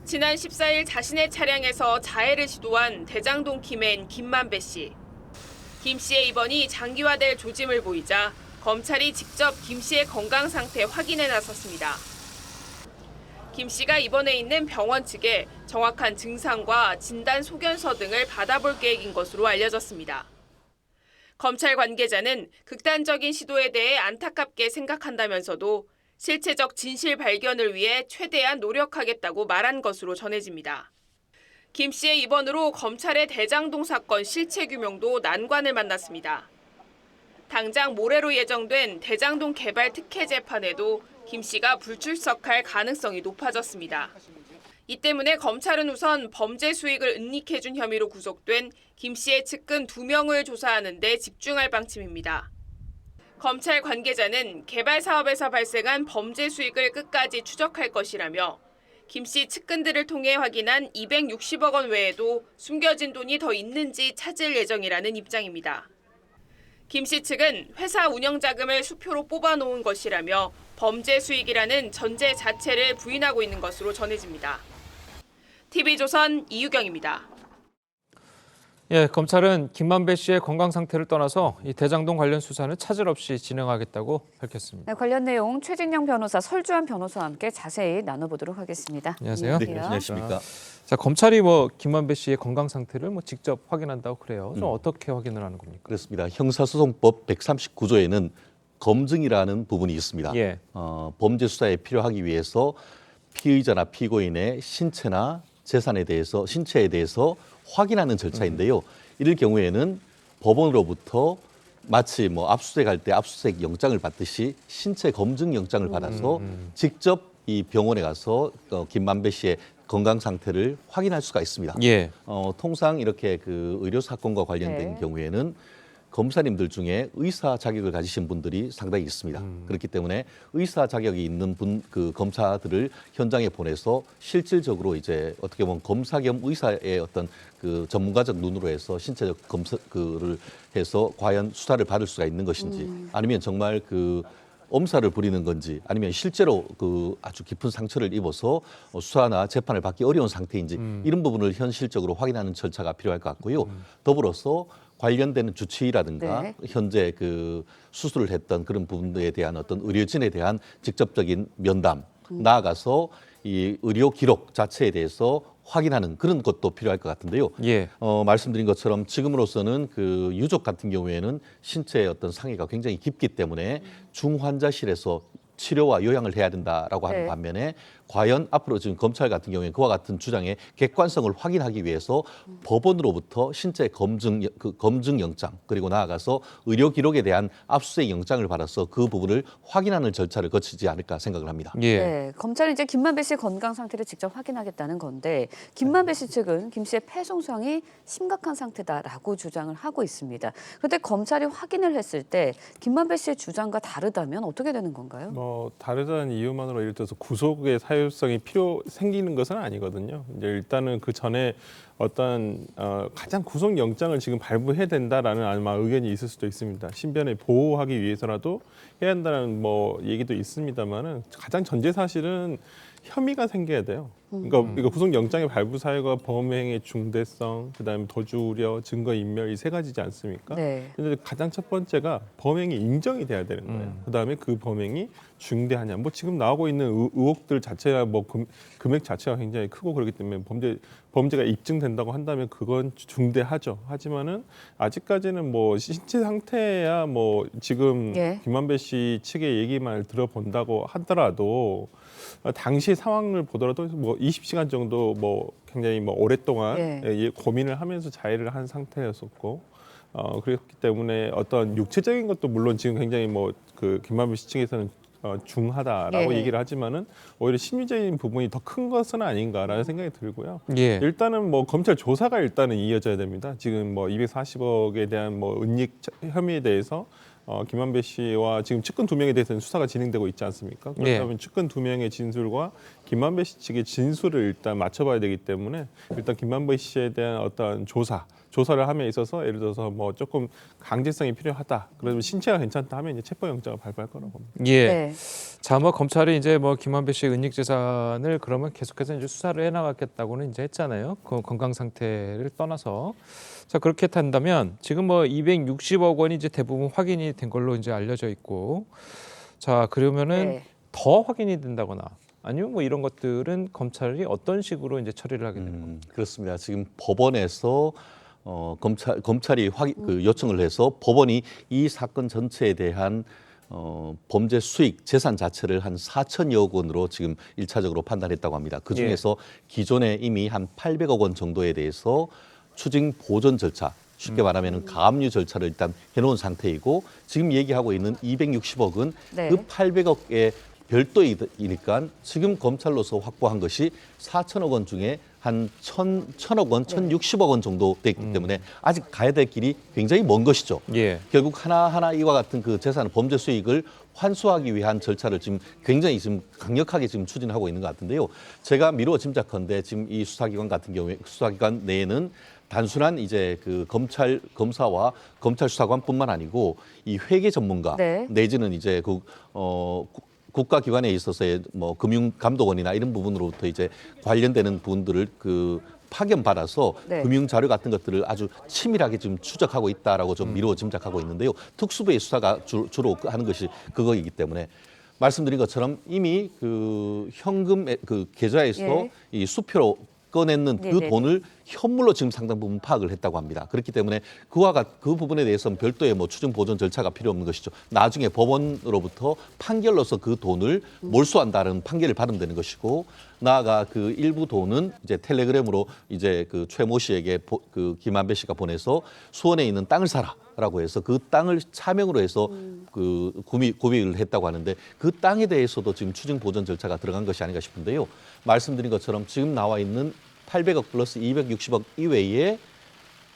지난 14일 자신의 차량에서 자해를 시도한 대장동 김해인 김만배 씨. 김 씨의 입원이 장기화될 조짐을 보이자 검찰이 직접 김 씨의 건강 상태 확인에 나섰습니다. 김 씨가 입원해 있는 병원 측에 정확한 증상과 진단 소견서 등을 받아볼 계획인 것으로 알려졌습니다. 검찰 관계자는 극단적인 시도에 대해 안타깝게 생각한다면서도 실체적 진실 발견을 위해 최대한 노력하겠다고 말한 것으로 전해집니다. 김 씨의 입원으로 검찰의 대장동 사건 실체 규명도 난관을 만났습니다. 당장 모레로 예정된 대장동 개발 특혜 재판에도 김 씨가 불출석할 가능성이 높아졌습니다. 이 때문에 검찰은 우선 범죄 수익을 은닉해준 혐의로 구속된 김 씨의 측근 2명을 조사하는 데 집중할 방침입니다. 검찰 관계자는 개발 사업에서 발생한 범죄 수익을 끝까지 추적할 것이라며 김 씨 측근들을 통해 확인한 260억 원 외에도 숨겨진 돈이 더 있는지 찾을 예정이라는 입장입니다. 김 씨 측은 회사 운영 자금을 수표로 뽑아놓은 것이라며 범죄 수익이라는 전제 자체를 부인하고 있는 것으로 전해집니다. TV조선 이유경입니다. 예, 검찰은 김만배 씨의 건강 상태를 떠나서 이 대장동 관련 수사는 차질 없이 진행하겠다고 밝혔습니다. 네, 관련 내용 최진영 변호사, 설주환 변호사와 함께 자세히 나눠보도록 하겠습니다. 안녕하세요. 네, 안녕하십니까. 자, 검찰이 김만배 씨의 건강 상태를 직접 확인한다고 그래요. 좀 어떻게 확인을 하는 겁니까? 그렇습니다. 형사소송법 139조에는 검증이라는 부분이 있습니다. 예. 범죄 수사에 필요하기 위해서 피의자나 피고인의 신체나 재산에 대해서 신체에 대해서 확인하는 절차인데요. 이럴 경우에는 법원으로부터 마치 압수수색할 때 압수수색 영장을 받듯이 신체 검증 영장을 받아서 직접 이 병원에 가서 김만배 씨의 건강 상태를 확인할 수가 있습니다. 예. 통상 이렇게 그 의료 사건과 관련된 경우에는 검사님들 중에 의사 자격을 가지신 분들이 상당히 있습니다. 그렇기 때문에 의사 자격이 있는 그 검사들을 현장에 보내서 실질적으로 이제 어떻게 보면 검사 겸 의사의 어떤 그 전문가적 눈으로 해서 신체적 검사를 해서 과연 수사를 받을 수가 있는 것인지 아니면 정말 그 엄살을 부리는 건지 아니면 실제로 그 아주 깊은 상처를 입어서 수사나 재판을 받기 어려운 상태인지 이런 부분을 현실적으로 확인하는 절차가 필요할 것 같고요. 더불어서 관련되는 주치의라든가 현재 그 수술을 했던 그런 부분에 대한 어떤 의료진에 대한 직접적인 면담, 나아가서 이 의료 기록 자체에 대해서 확인하는 그런 것도 필요할 것 같은데요. 예. 말씀드린 것처럼 지금으로서는 그 유족 같은 경우에는 신체의 어떤 상해가 굉장히 깊기 때문에 중환자실에서 치료와 요양을 해야 된다라고 하는 반면에 과연 앞으로 지금 검찰 같은 경우에 그와 같은 주장의 객관성을 확인하기 위해서 법원으로부터 신체 검증 영장 그리고 나아가서 의료 기록에 대한 압수수색 영장을 받아서 그 부분을 확인하는 절차를 거치지 않을까 생각을 합니다. 예. 네, 검찰은 이제 김만배 씨의 건강 상태를 직접 확인하겠다는 건데 김만배 씨 측은 김 씨의 폐 손상이 심각한 상태다라고 주장을 하고 있습니다. 그런데 검찰이 확인을 했을 때 김만배 씨의 주장과 다르다면 어떻게 되는 건가요? 다르다는 이유만으로 예를 들어서 구속의 사유성이 생기는 것은 아니거든요. 이제 일단은 그 전에 어떤 가장 구속 영장을 지금 발부해야 된다라는 아마 의견이 있을 수도 있습니다. 신변을 보호하기 위해서라도 해야 한다는 얘기도 있습니다만은 가장 전제 사실은 혐의가 생겨야 돼요. 그러니까 이거 구속영장의 발부 사유가 범행의 중대성, 그다음에 도주 우려, 증거 인멸 이 세 가지지 않습니까? 네. 근데 가장 첫 번째가 범행이 인정이 돼야 되는 거예요. 그다음에 그 범행이 중대하냐. 뭐 지금 나오고 있는 의혹들 자체가 뭐 금액 자체가 굉장히 크고 그렇기 때문에 범죄가 입증된다고 한다면 그건 중대하죠. 하지만은 아직까지는 뭐 신체 상태야 뭐 지금 예. 김만배 씨 측의 얘기만 들어본다고 하더라도 당시 상황을 보더라도 뭐 20시간 정도 뭐 굉장히 뭐 오랫동안 예. 고민을 하면서 자해를 한 상태였었고 그렇기 때문에 어떤 육체적인 것도 물론 지금 굉장히 뭐 그 김만배 씨 측에서는 중하다라고 예. 얘기를 하지만은 오히려 심리적인 부분이 더 큰 것은 아닌가라는 생각이 들고요. 예. 일단은 뭐 검찰 조사가 일단은 이어져야 됩니다. 지금 뭐 240억에 대한 뭐 은닉 혐의에 대해서 김만배 씨와 지금 측근 2명에 대해서는 수사가 진행되고 있지 않습니까? 그렇다면 측근 2명의 진술과 김만배 씨 측의 진술을 일단 맞춰봐야 되기 때문에 일단 김만배 씨에 대한 어떤 조사를 함에 있어서 예를 들어서 뭐 조금 강제성이 필요하다. 그러면 신체가 괜찮다 하면 이제 체포영장을 발부할 거라고 봅니다. 예. 네. 자, 뭐 검찰이 이제 뭐 김만배 씨의 은닉 재산을 그러면 계속해서 이제 수사를 해나가겠다고는 이제 했잖아요. 그 건강 상태를 떠나서. 자, 그렇게 한다면 지금 뭐 260억 원이 이제 대부분 확인이 된 걸로 이제 알려져 있고, 자, 그러면은 네. 더 확인이 된다거나 아니면 뭐 이런 것들은 검찰이 어떤 식으로 이제 처리를 하게 되는 겁니까? 그렇습니다. 지금 법원에서 검찰이 그 요청을 해서 법원이 이 사건 전체에 대한 범죄 수익 재산 자체를 한 4천여억 원으로 지금 1차적으로 판단했다고 합니다. 그 중에서 기존에 이미 한 800억 원 정도에 대해서 추징 보전 절차, 쉽게 말하면 가압류 절차를 일단 해놓은 상태이고 지금 얘기하고 있는 260억은 네. 그 800억의 별도이니까 지금 검찰로서 확보한 것이 4천억 원 중에 한 1,000억 원, 1,060억 원 정도 됐기 때문에 아직 가야 될 길이 굉장히 먼 것이죠. 예. 결국 하나하나 이와 같은 그 재산 범죄 수익을 환수하기 위한 절차를 지금 굉장히 지금 강력하게 지금 추진하고 있는 것 같은데요. 제가 미루어 짐작컨대 지금 이 수사기관 같은 경우에 수사기관 내에는 단순한 이제 그 검사와 검찰 수사관뿐만 아니고 이 회계 전문가 내지는 이제 그 국가기관에 있어서의 뭐 금융감독원이나 이런 부분으로부터 이제 관련되는 부분들을 그 파견받아서 금융 자료 같은 것들을 아주 치밀하게 지금 추적하고 있다라고 좀 미루어 짐작하고 있는데요. 특수부의 수사가 주로 하는 것이 그거이기 때문에 말씀드린 것처럼 이미 그 현금 그 계좌에서 이 수표로 꺼냈는 그 돈을 현물로 지금 상당 부분 파악을 했다고 합니다. 그렇기 때문에 그 부분에 대해서는 별도의 뭐 추징 보전 절차가 필요 없는 것이죠. 나중에 법원으로부터 판결로서 그 돈을 몰수한다는 판결을 받으면 되는 것이고 나아가 그 일부 돈은 이제 텔레그램으로 이제 그 최모 씨에게 그 김만배 씨가 보내서 수원에 있는 땅을 사라라고 해서 그 땅을 차명으로 해서 그 구입을 했다고 하는데 그 땅에 대해서도 지금 추징 보전 절차가 들어간 것이 아닌가 싶은데요. 말씀드린 것처럼 지금 나와 있는 800억 플러스 260억 이외에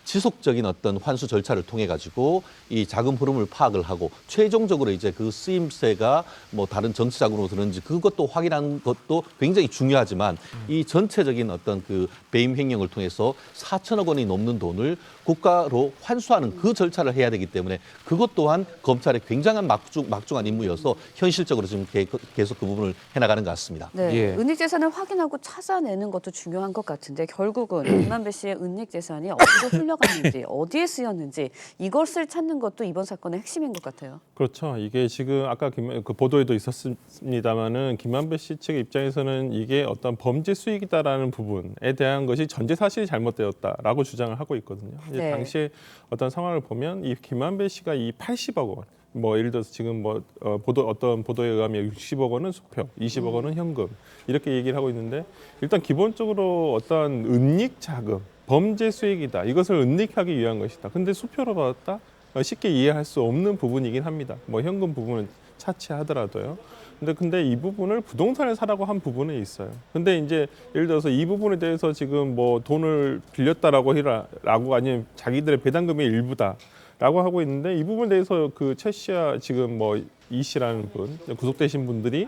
지속적인 어떤 환수 절차를 통해 가지고 이 자금 흐름을 파악을 하고 최종적으로 이제 그 쓰임새가 뭐 다른 정치 자금으로 드는지 그것도 확인하는 것도 굉장히 중요하지만 이 전체적인 어떤 그 배임 횡령을 통해서 4천억 원이 넘는 돈을 국가로 환수하는 그 절차를 해야 되기 때문에 그것 또한 검찰의 굉장한 막중한 임무여서 현실적으로 지금 계속 그 부분을 해나가는 것 같습니다. 네, 은닉 재산을 확인하고 찾아내는 것도 중요한 것 같은데 결국은 김만배 씨의 은닉 재산이 어디로 흘러갔는지 어디에 쓰였는지 이것을 찾는 것도 이번 사건의 핵심인 것 같아요. 그렇죠. 이게 지금 아까 그 보도에도 있었습니다마는 김만배 씨 측의 입장에서는 이게 어떤 범죄 수익이다라는 부분에 대한 것이 전제 사실이 잘못되었다라고 주장을 하고 있거든요. 이제 당시에 어떤 상황을 보면 이 김만배 씨가 이 80억 원, 뭐 예를 들어서 지금 뭐 어떤 보도에 의하면 60억 원은 수표, 20억 원은 현금 이렇게 얘기를 하고 있는데 일단 기본적으로 어떤 은닉 자금, 범죄 수익이다. 이것을 은닉하기 위한 것이다. 근데 수표로 받았다? 쉽게 이해할 수 없는 부분이긴 합니다. 뭐 현금 부분은 차치하더라도요. 근데 이 부분을 부동산을 사라고 한 부분은 있어요. 근데 이제 예를 들어서 이 부분에 대해서 지금 뭐 돈을 빌렸다라고 아니면 자기들의 배당금의 일부다라고 하고 있는데 이 부분에 대해서 그 최 씨와 지금 뭐 이 씨라는 분 구속되신 분들이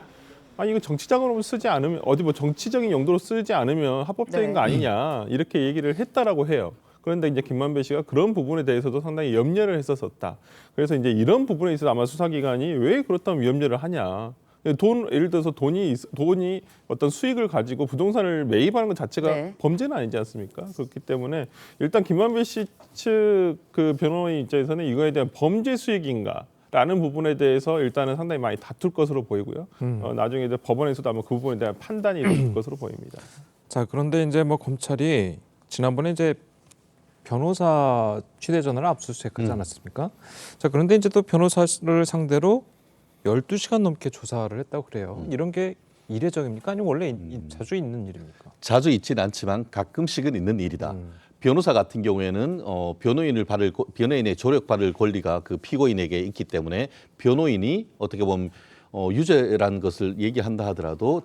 이거 정치자금으로 쓰지 않으면 어디 뭐 정치적인 용도로 쓰지 않으면 합법적인 거 아니냐 이렇게 얘기를 했다라고 해요. 그런데 이제 김만배 씨가 그런 부분에 대해서도 상당히 염려를 했었다. 그래서 이제 이런 부분에 있어서 아마 수사기관이 왜 그렇다면 염려를 하냐. 예를 들어서 돈이 어떤 수익을 가지고 부동산을 매입하는 것 자체가 네. 범죄는 아니지 않습니까? 그렇기 때문에 일단 김만배 씨 측 그 변호인 입장에서는 이거에 대한 범죄 수익인가? 라는 부분에 대해서 일단은 상당히 많이 다툴 것으로 보이고요. 나중에 이제 법원에서도 아마 그 부분에 대한 판단이 이루어질 것으로 보입니다. 자, 그런데 이제 뭐 검찰이 지난번에 이제 변호사 휴대전화를 압수수색하지 않았습니까? 자, 그런데 이제 또 변호사를 상대로 12시간 넘게 조사를 했다고 그래요. 이런 게 이례적입니까? 아니면 원래 자주 있는 일입니까? 자주 있지는 않지만 가끔씩은 있는 일이다. 변호사 같은 경우에는 변호인의 조력받을 권리가 그 피고인에게 있기 때문에 변호인이 어떻게 보면 유죄라는 것을 얘기한다 하더라도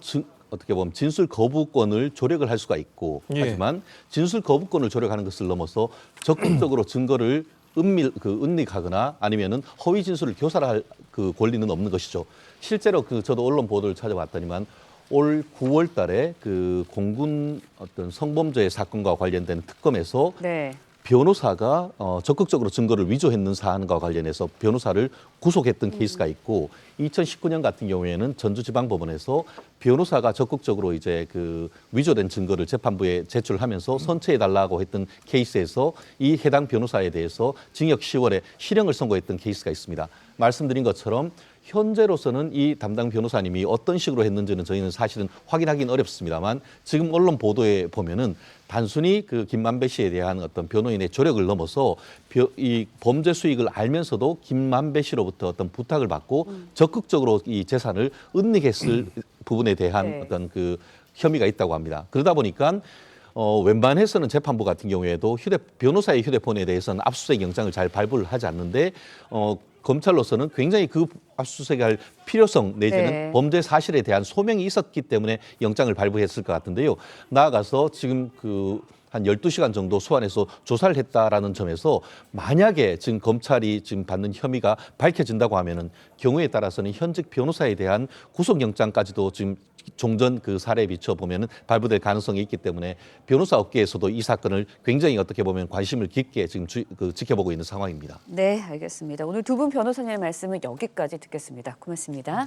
어떻게 보면 진술 거부권을 조력을 할 수가 있고 하지만 진술 거부권을 조력하는 것을 넘어서 적극적으로 증거를 은닉하거나 아니면은 허위 진술을 교사할 그 권리는 없는 것이죠. 실제로 저도 언론 보도를 찾아봤더니만 올 9월 달에 그 공군 어떤 성범죄 사건과 관련된 특검에서 네. 변호사가 적극적으로 증거를 위조했는 사안과 관련해서 변호사를 구속했던 케이스가 있고 2019년 같은 경우에는 전주지방법원에서 변호사가 적극적으로 이제 그 위조된 증거를 재판부에 제출하면서 선처해달라고 했던 케이스에서 이 해당 변호사에 대해서 징역 10월에 실형을 선고했던 케이스가 있습니다. 말씀드린 것처럼 현재로서는 이 담당 변호사님이 어떤 식으로 했는지는 저희는 사실은 확인하기는 어렵습니다만 지금 언론 보도에 보면은 단순히 그 김만배 씨에 대한 어떤 변호인의 조력을 넘어서 이 범죄 수익을 알면서도 김만배 씨로부터 어떤 부탁을 받고 적극적으로 이 재산을 은닉했을 부분에 대한 어떤 그 혐의가 있다고 합니다. 그러다 보니까 웬만해서는 재판부 같은 경우에도 변호사의 휴대폰에 대해서는 압수수색 영장을 잘 발부를 하지 않는데 검찰로서는 굉장히 그 압수수색할 필요성 내지는 범죄 사실에 대한 소명이 있었기 때문에 영장을 발부했을 것 같은데요. 나아가서 지금 한 12시간 정도 소환해서 조사를 했다라는 점에서 만약에 지금 검찰이 지금 받는 혐의가 밝혀진다고 하면은 경우에 따라서는 현직 변호사에 대한 구속영장까지도 지금 종전 그 사례에 비춰 보면은 발부될 가능성이 있기 때문에 변호사 업계에서도 이 사건을 굉장히 어떻게 보면 관심을 깊게 지금 지켜보고 있는 상황입니다. 네, 알겠습니다. 오늘 두 분 변호사님의 말씀은 여기까지 듣겠습니다. 고맙습니다.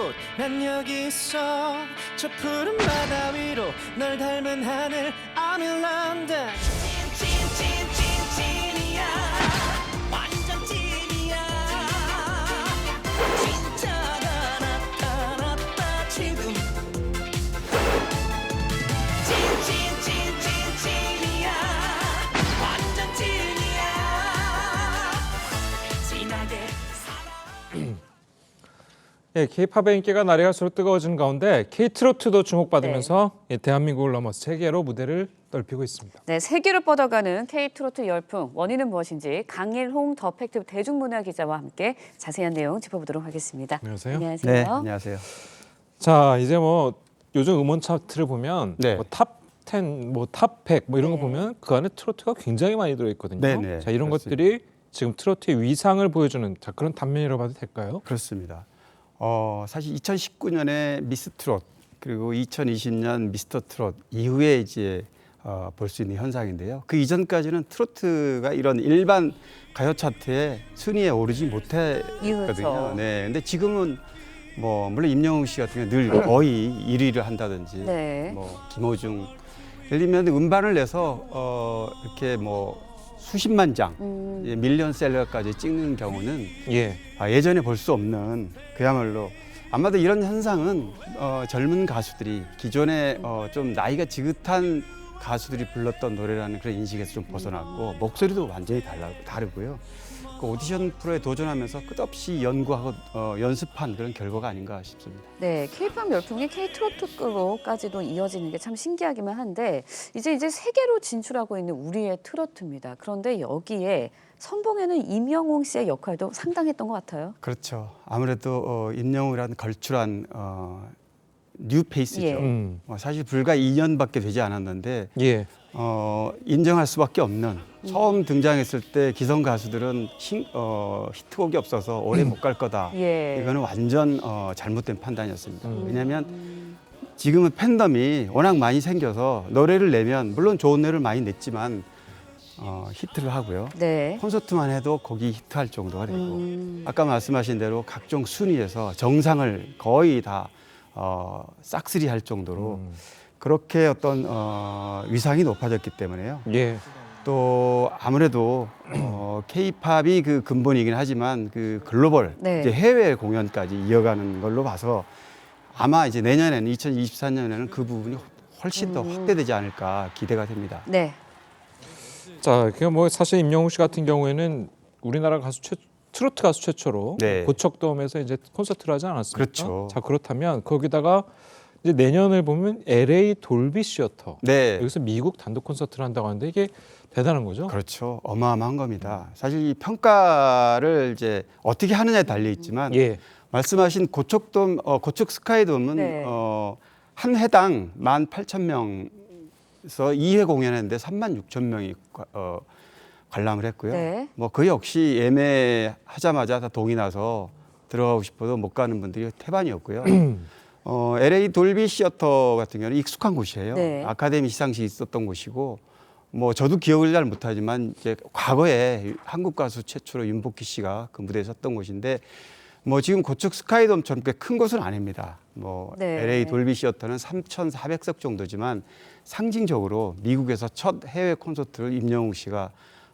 그곳 난 여기 있어 저 푸른 바다 위로 널 닮은 하늘 I'm in London 찐이야 완전 찐이야 진짜가 나타났다 지금 찐이야 완전 찐이야 진하게 예, K-팝의 인기가 날이 갈수록 뜨거워지는 가운데 K-트로트도 주목받으면서 대한민국을 넘어 세계로 무대를 넓히고 있습니다. 네, 세계로 뻗어가는 K-트로트 열풍, 원인은 무엇인지 강일홍 더 팩트 대중문화 기자와 함께 자세한 내용 짚어보도록 하겠습니다. 안녕하세요. 안녕하세요. 네, 안녕하세요. 자, 이제 뭐 요즘 음원 차트를 보면 뭐 탑 10, 뭐 탑 100, 뭐 이런 거 보면 그 안에 트로트가 굉장히 많이 들어있거든요. 네, 자, 이런 그렇습니다. 것들이 지금 트로트의 위상을 보여주는 자, 그런 단면이라고 봐도 될까요? 그렇습니다. 사실 2019년에 미스 트롯 그리고 2020년 미스터 트롯 이후에 이제 볼 수 있는 현상인데요. 그 이전까지는 트로트가 이런 일반 가요 차트에 순위에 오르지 못했거든요. 네, 근데 지금은 뭐 물론 임영웅 씨 같은 경우 늘 거의 1위를 한다든지, 뭐 김호중, 예를 들면 음반을 내서 이렇게 뭐 수십만 장, 밀리언셀러까지 찍는 경우는 예전에 볼 수 없는 그야말로 아마도 이런 현상은 젊은 가수들이 기존에 좀 나이가 지긋한 가수들이 불렀던 노래라는 그런 인식에서 좀 벗어났고 목소리도 완전히 다르고요. 그 오디션 프로에 도전하면서 끝없이 연구하고 연습한 그런 결과가 아닌가 싶습니다. 네, K-팝 열풍이 K-트로트로까지도 이어지는 게 참 신기하기만 한데 이제 세계로 진출하고 있는 우리의 트로트입니다. 그런데 여기에 선봉에는 임영웅 씨의 역할도 상당했던 것 같아요. 그렇죠. 아무래도 임영웅이라는 걸출한 뉴페이스죠. 예. 사실 불과 2년밖에 되지 않았는데 예. 인정할 수밖에 없는 처음 등장했을 때 기성 가수들은 히트곡이 없어서 오래 못 갈 거다. 예. 이거는 완전 잘못된 판단이었습니다. 왜냐하면 지금은 팬덤이 워낙 많이 생겨서 노래를 내면 물론 좋은 노래를 많이 냈지만 히트를 하고요. 네. 콘서트만 해도 거기 히트할 정도가 되고 아까 말씀하신 대로 각종 순위에서 정상을 거의 다 싹쓸이할 정도로 그렇게 어떤 위상이 높아졌기 때문에요. 예. 또 아무래도 K-팝이 그 근본이긴 하지만 그 글로벌 네. 이제 해외 공연까지 이어가는 걸로 봐서 아마 이제 내년에는 2024년에는 그 부분이 훨씬 더 확대되지 않을까 기대가 됩니다. 네. 자, 그 뭐 사실 임영웅 씨 같은 경우에는 우리나라 트로트 가수 최초로 네. 고척돔에서 이제 콘서트를 하지 않았습니까? 그렇죠. 자, 그렇다면 거기다가 이제 내년을 보면 LA 돌비 시어터 네. 여기서 미국 단독 콘서트를 한다고 하는데 이게 대단한 거죠? 그렇죠. 어마어마한 겁니다. 사실 이 평가를 이제 어떻게 하느냐에 달려 있지만 예. 말씀하신 고척돔, 고척 스카이돔은 네. 한 회당 18,000명에서 2회 공연했는데 36,000명이 관람을 했고요. 네. 뭐 그 역시 예매하자마자 다 동이 나서 들어가고 싶어도 못 가는 분들이 태반이었고요. LA 돌비 시어터 같은 경우는 익숙한 곳이에요. 네. 아카데미 시상식이 있었던 곳이고 뭐 저도 기억을 잘 못하지만 이제 과거에 한국 가수 최초로 윤복희 씨가 그 무대에 섰던 곳인데 뭐 지금 고척 스카이돔처럼 꽤 큰 곳은 아닙니다. 뭐 네. LA 돌비 시어터는 3,400석 정도지만 상징적으로 미국에서 첫 해외 콘서트를 임영웅 씨가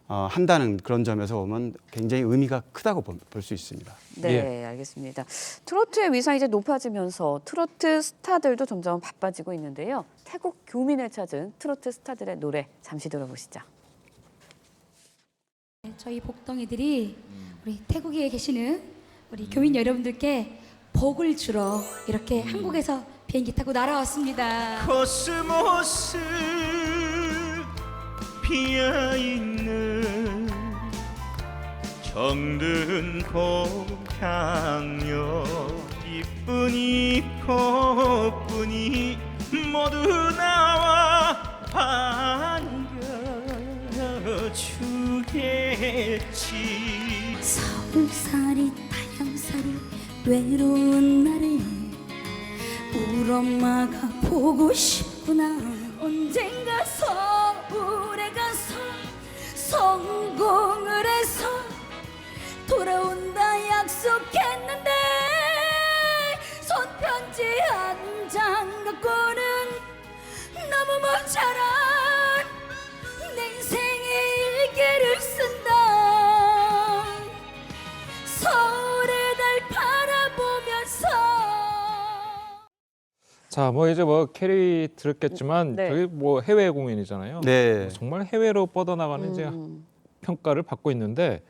한다는 그런 점에서 보면 굉장히 의미가 크다고 볼 수 있습니다. 네, 알겠습니다. 트로트의 위상이 이제 높아지면서 트로트 스타들도 점점 바빠지고 있는데요. 태국 교민을 찾은 트로트 스타들의 노래 잠시 들어보시죠. 저희 복덩이들이 우리 태국에 계시는 우리 교민 여러분들께 복을 주러 이렇게 한국에서 비행기 타고 날아왔습니다. 코스모스 피어있는 정든 고향여 이쁜이 꽃분이 모두 나와 반겨주겠지. 서울살이 타양살이 외로운 날에 우리 엄마가 보고 싶구나. 언젠가 서울에 가서 성공을 해서 돌아온다 약속했는데 손편지 한 장 갖고는 너무 모자란 내 인생의 일기를 쓴다. 서울의 달 바라보면서. 자, 뭐 이제 뭐 캐리 들었겠지만 네. 저기 뭐 해외 공연이잖아요. 네. 정말 해외로 뻗어나가는 이제 평가를 받고 있는데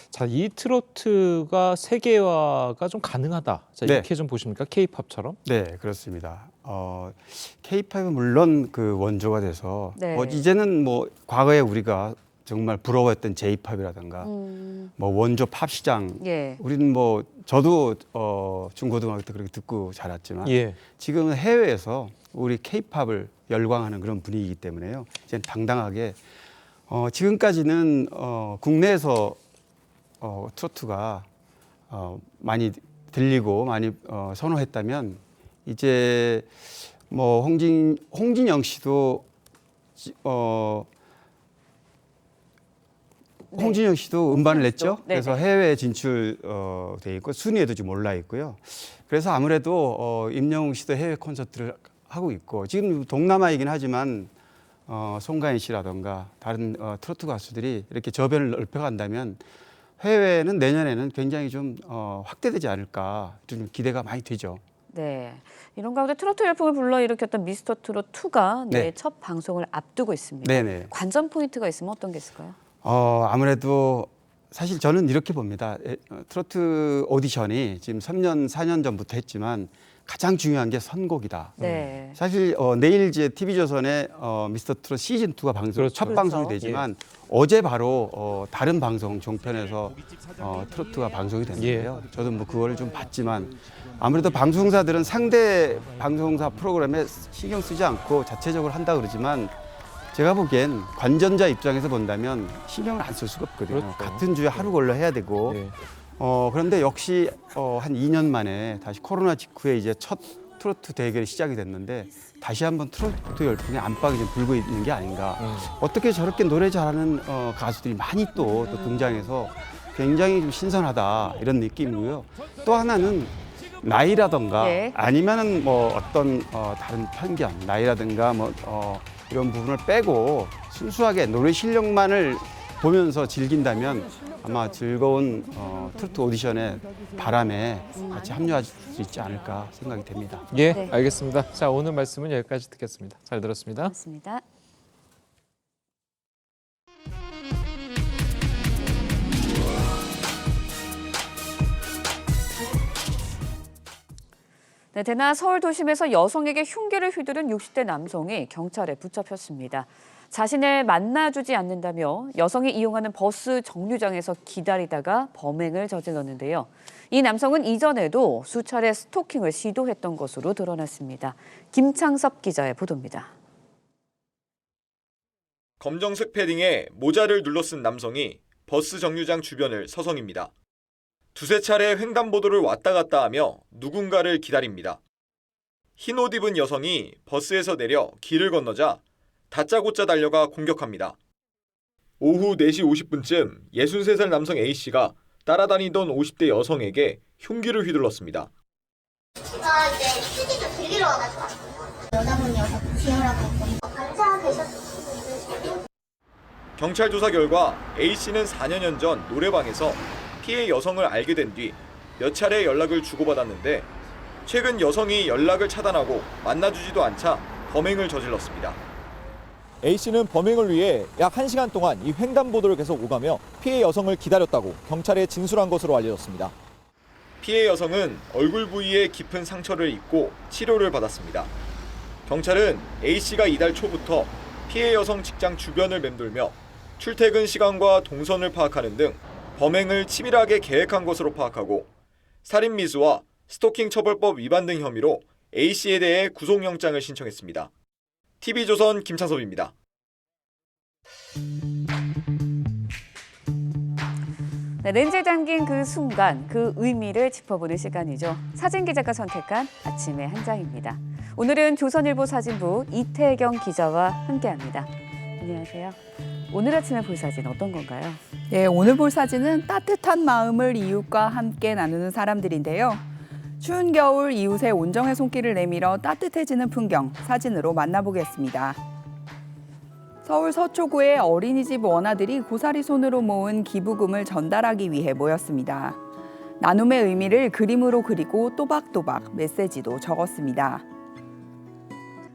자, 이 트로트가 세계화가 좀 가능하다. 자, 네. 이렇게 좀 보십니까? K-팝처럼? 네, 그렇습니다. K-팝은 물론 그 원조가 돼서 네. 이제는 뭐 과거에 우리가 정말 부러워했던 J-팝이라든가 뭐 원조 팝 시장 예. 우리는 뭐 저도 중고등학교 때 그렇게 듣고 자랐지만 예. 지금은 해외에서 우리 K-팝을 열광하는 그런 분위기이기 때문에요. 이제 당당하게 지금까지는 국내에서 트로트가 많이 들리고 많이 선호했다면 이제 뭐 홍진영 씨도 홍진영 씨도 음반을 냈죠. 네네. 그래서 해외 진출돼 있고 순위에도 지금 올라 있고요. 그래서 아무래도 임영웅 씨도 해외 콘서트를 하고 있고 지금 동남아이긴 하지만 송가인 씨라든가 다른 트로트 가수들이 이렇게 저변을 넓혀간다면 해외는 내년에는 굉장히 좀 확대되지 않을까 좀 기대가 많이 되죠. 네, 이런 가운데 트로트 열풍을 불러일으켰던 미스터 트롯 2가 네. 내일 첫 방송을 앞두고 있습니다. 네네. 관전 포인트가 있으면 어떤 게 있을까요? 아무래도 사실 저는 이렇게 봅니다. 트로트 오디션이 지금 3년, 4년 전부터 했지만 가장 중요한 게 선곡이다. 네. 사실 내일 이제 TV조선의 미스터 트롯 시즌 2가 첫 방송이 되지만 어제 바로 다른 방송 종편에서 트로트가 방송이 됐는데요. 저도 뭐 그거를 좀 봤지만 아무래도 방송사들은 상대 방송사 프로그램에 신경 쓰지 않고 자체적으로 한다 그러지만 제가 보기엔 관전자 입장에서 본다면 신경을 안 쓸 수가 없거든요. 그렇죠. 같은 주에 하루 걸러 해야 되고 그런데 역시 한 2년 만에 다시 코로나 직후에 이제 첫 트로트 대결이 시작이 됐는데 다시 한번 트로트 열풍의 안방이 좀 불고 있는 게 아닌가. 어떻게 저렇게 노래 잘하는 가수들이 많이 또 등장해서 굉장히 좀 신선하다 이런 느낌이고요. 또 하나는 나이라던가 아니면은 뭐 어떤 다른 편견, 나이라든가 뭐 이런 부분을 빼고 순수하게 노래 실력만을 보면서 즐긴다면 아마 즐거운 트로트 오디션의 바람에 같이 합류할 수 있지 않을까 생각이 됩니다. 예, 알겠습니다. 자, 오늘 말씀은 여기까지 듣겠습니다. 잘 들었습니다. 고맙습니다. 네, 대나 서울 도심에서 여성에게 흉기를 휘두른 60대 남성이 경찰에 붙잡혔습니다. 자신을 만나주지 않는다며 여성이 이용하는 버스 정류장에서 기다리다가 범행을 저질렀는데요. 이 남성은 이전에도 수차례 스토킹을 시도했던 것으로 드러났습니다. 김창섭 기자의 보도입니다. 검정색 패딩에 모자를 눌러 쓴 남성이 버스 정류장 주변을 서성입니다. 두세 차례 횡단보도를 왔다 갔다 하며 누군가를 기다립니다. 흰 옷 입은 여성이 버스에서 내려 길을 건너자 다짜고짜 달려가 공격합니다. 오후 4시 50분쯤 63살 남성 A씨가 따라다니던 50대 여성에게 흉기를 휘둘렀습니다. 제가 이제 휴지 좀 빌리러 와가지고 여자분이어서 지으라고 했더니 반차 계셨어요. 경찰 조사 결과 A씨는 4년 전 노래방에서 피해 여성을 알게 된 뒤 몇 차례 연락을 주고받았는데 최근 여성이 연락을 차단하고 만나주지도 않자 범행을 저질렀습니다. A씨는 범행을 위해 약 1시간 동안 이 횡단보도를 계속 오가며 피해 여성을 기다렸다고 경찰에 진술한 것으로 알려졌습니다. 피해 여성은 얼굴 부위에 깊은 상처를 입고 치료를 받았습니다. 경찰은 A씨가 이달 초부터 피해 여성 직장 주변을 맴돌며 출퇴근 시간과 동선을 파악하는 등 범행을 치밀하게 계획한 것으로 파악하고 살인 미수와 스토킹 처벌법 위반 등 혐의로 A씨에 대해 구속영장을 신청했습니다. TV조선 김창섭입니다. 네, 렌즈에 담긴 그 순간, 그 의미를 짚어보는 시간이죠. 사진기자가 선택한 아침의 한 장입니다. 오늘은 조선일보 사진부 이태경 기자와 함께합니다. 안녕하세요. 오늘 아침에 볼 사진 어떤 건가요? 네, 오늘 볼 사진은 따뜻한 마음을 이웃과 함께 나누는 사람들인데요. 추운 겨울 이웃의 온정의 손길을 내밀어 따뜻해지는 풍경 사진으로 만나보겠습니다. 서울 서초구의 어린이집 원아들이 고사리 손으로 모은 기부금을 전달하기 위해 모였습니다. 나눔의 의미를 그림으로 그리고 또박또박 메시지도 적었습니다.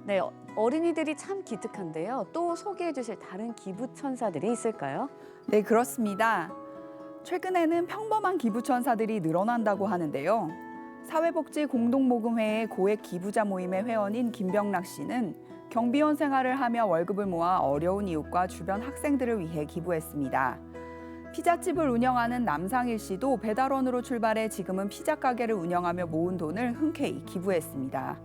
네, 어린이들이 참 기특한데요. 또 소개해 주실 다른 기부천사들이 있을까요? 네, 그렇습니다. 최근에는 평범한 기부천사들이 늘어난다고 하는데요. 사회복지공동모금회의 고액 기부자 모임의 회원인 김병락 씨는 경비원 생활을 하며 월급을 모아 어려운 이웃과 주변 학생들을 위해 기부했습니다. 피자집을 운영하는 남상일 씨도 배달원으로 출발해 지금은 피자 가게를 운영하며 모은 돈을 흔쾌히 기부했습니다.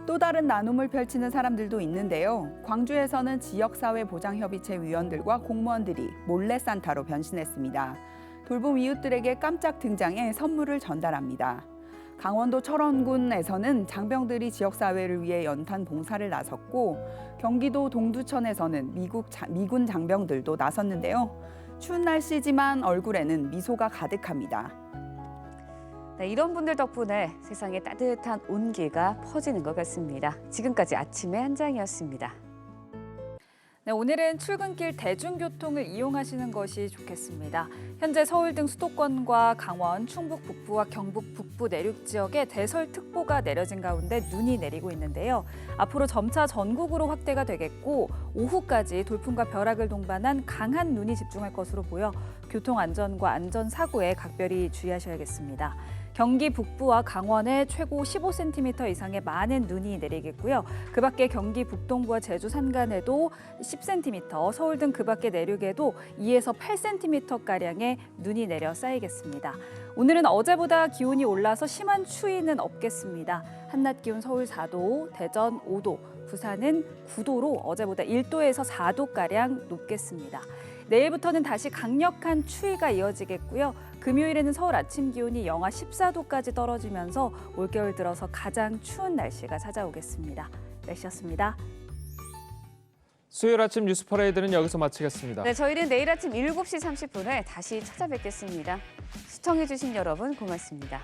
또 다른 나눔을 펼치는 사람들도 있는데요. 광주에서는 지역사회보장협의체 위원들과 공무원들이 몰래 산타로 변신했습니다. 돌봄 이웃들에게 깜짝 등장해 선물을 전달합니다. 강원도 철원군에서는 장병들이 지역사회를 위해 연탄 봉사를 나섰고 경기도 동두천에서는 미군 장병들도 나섰는데요. 추운 날씨지만 얼굴에는 미소가 가득합니다. 네, 이런 분들 덕분에 세상에 따뜻한 온기가 퍼지는 것 같습니다. 지금까지 아침의 한 장이었습니다. 네, 오늘은 출근길 대중교통을 이용하시는 것이 좋겠습니다. 현재 서울 등 수도권과 강원, 충북 북부와 경북 북부 내륙 지역에 대설특보가 내려진 가운데 눈이 내리고 있는데요. 앞으로 점차 전국으로 확대가 되겠고 오후까지 돌풍과 벼락을 동반한 강한 눈이 집중할 것으로 보여 교통안전과 안전사고에 각별히 주의하셔야겠습니다. 경기 북부와 강원에 최고 15cm 이상의 많은 눈이 내리겠고요. 그 밖에 경기 북동부와 제주 산간에도 10cm, 서울 등 그 밖의 내륙에도 2에서 8cm가량의 눈이 내려 쌓이겠습니다. 오늘은 어제보다 기온이 올라서 심한 추위는 없겠습니다. 한낮 기온 서울 4도, 대전 5도, 부산은 9도로 어제보다 1도에서 4도가량 높겠습니다. 내일부터는 다시 강력한 추위가 이어지겠고요. 금요일에는 서울 아침 기온이 영하 14도까지 떨어지면서 올겨울 들어서 가장 추운 날씨가 찾아오겠습니다. 날씨였습니다. 수요일 아침 뉴스 퍼레이드는 여기서 마치겠습니다. 네, 저희는 내일 아침 7시 30분에 다시 찾아뵙겠습니다. 시청해주신 여러분 고맙습니다.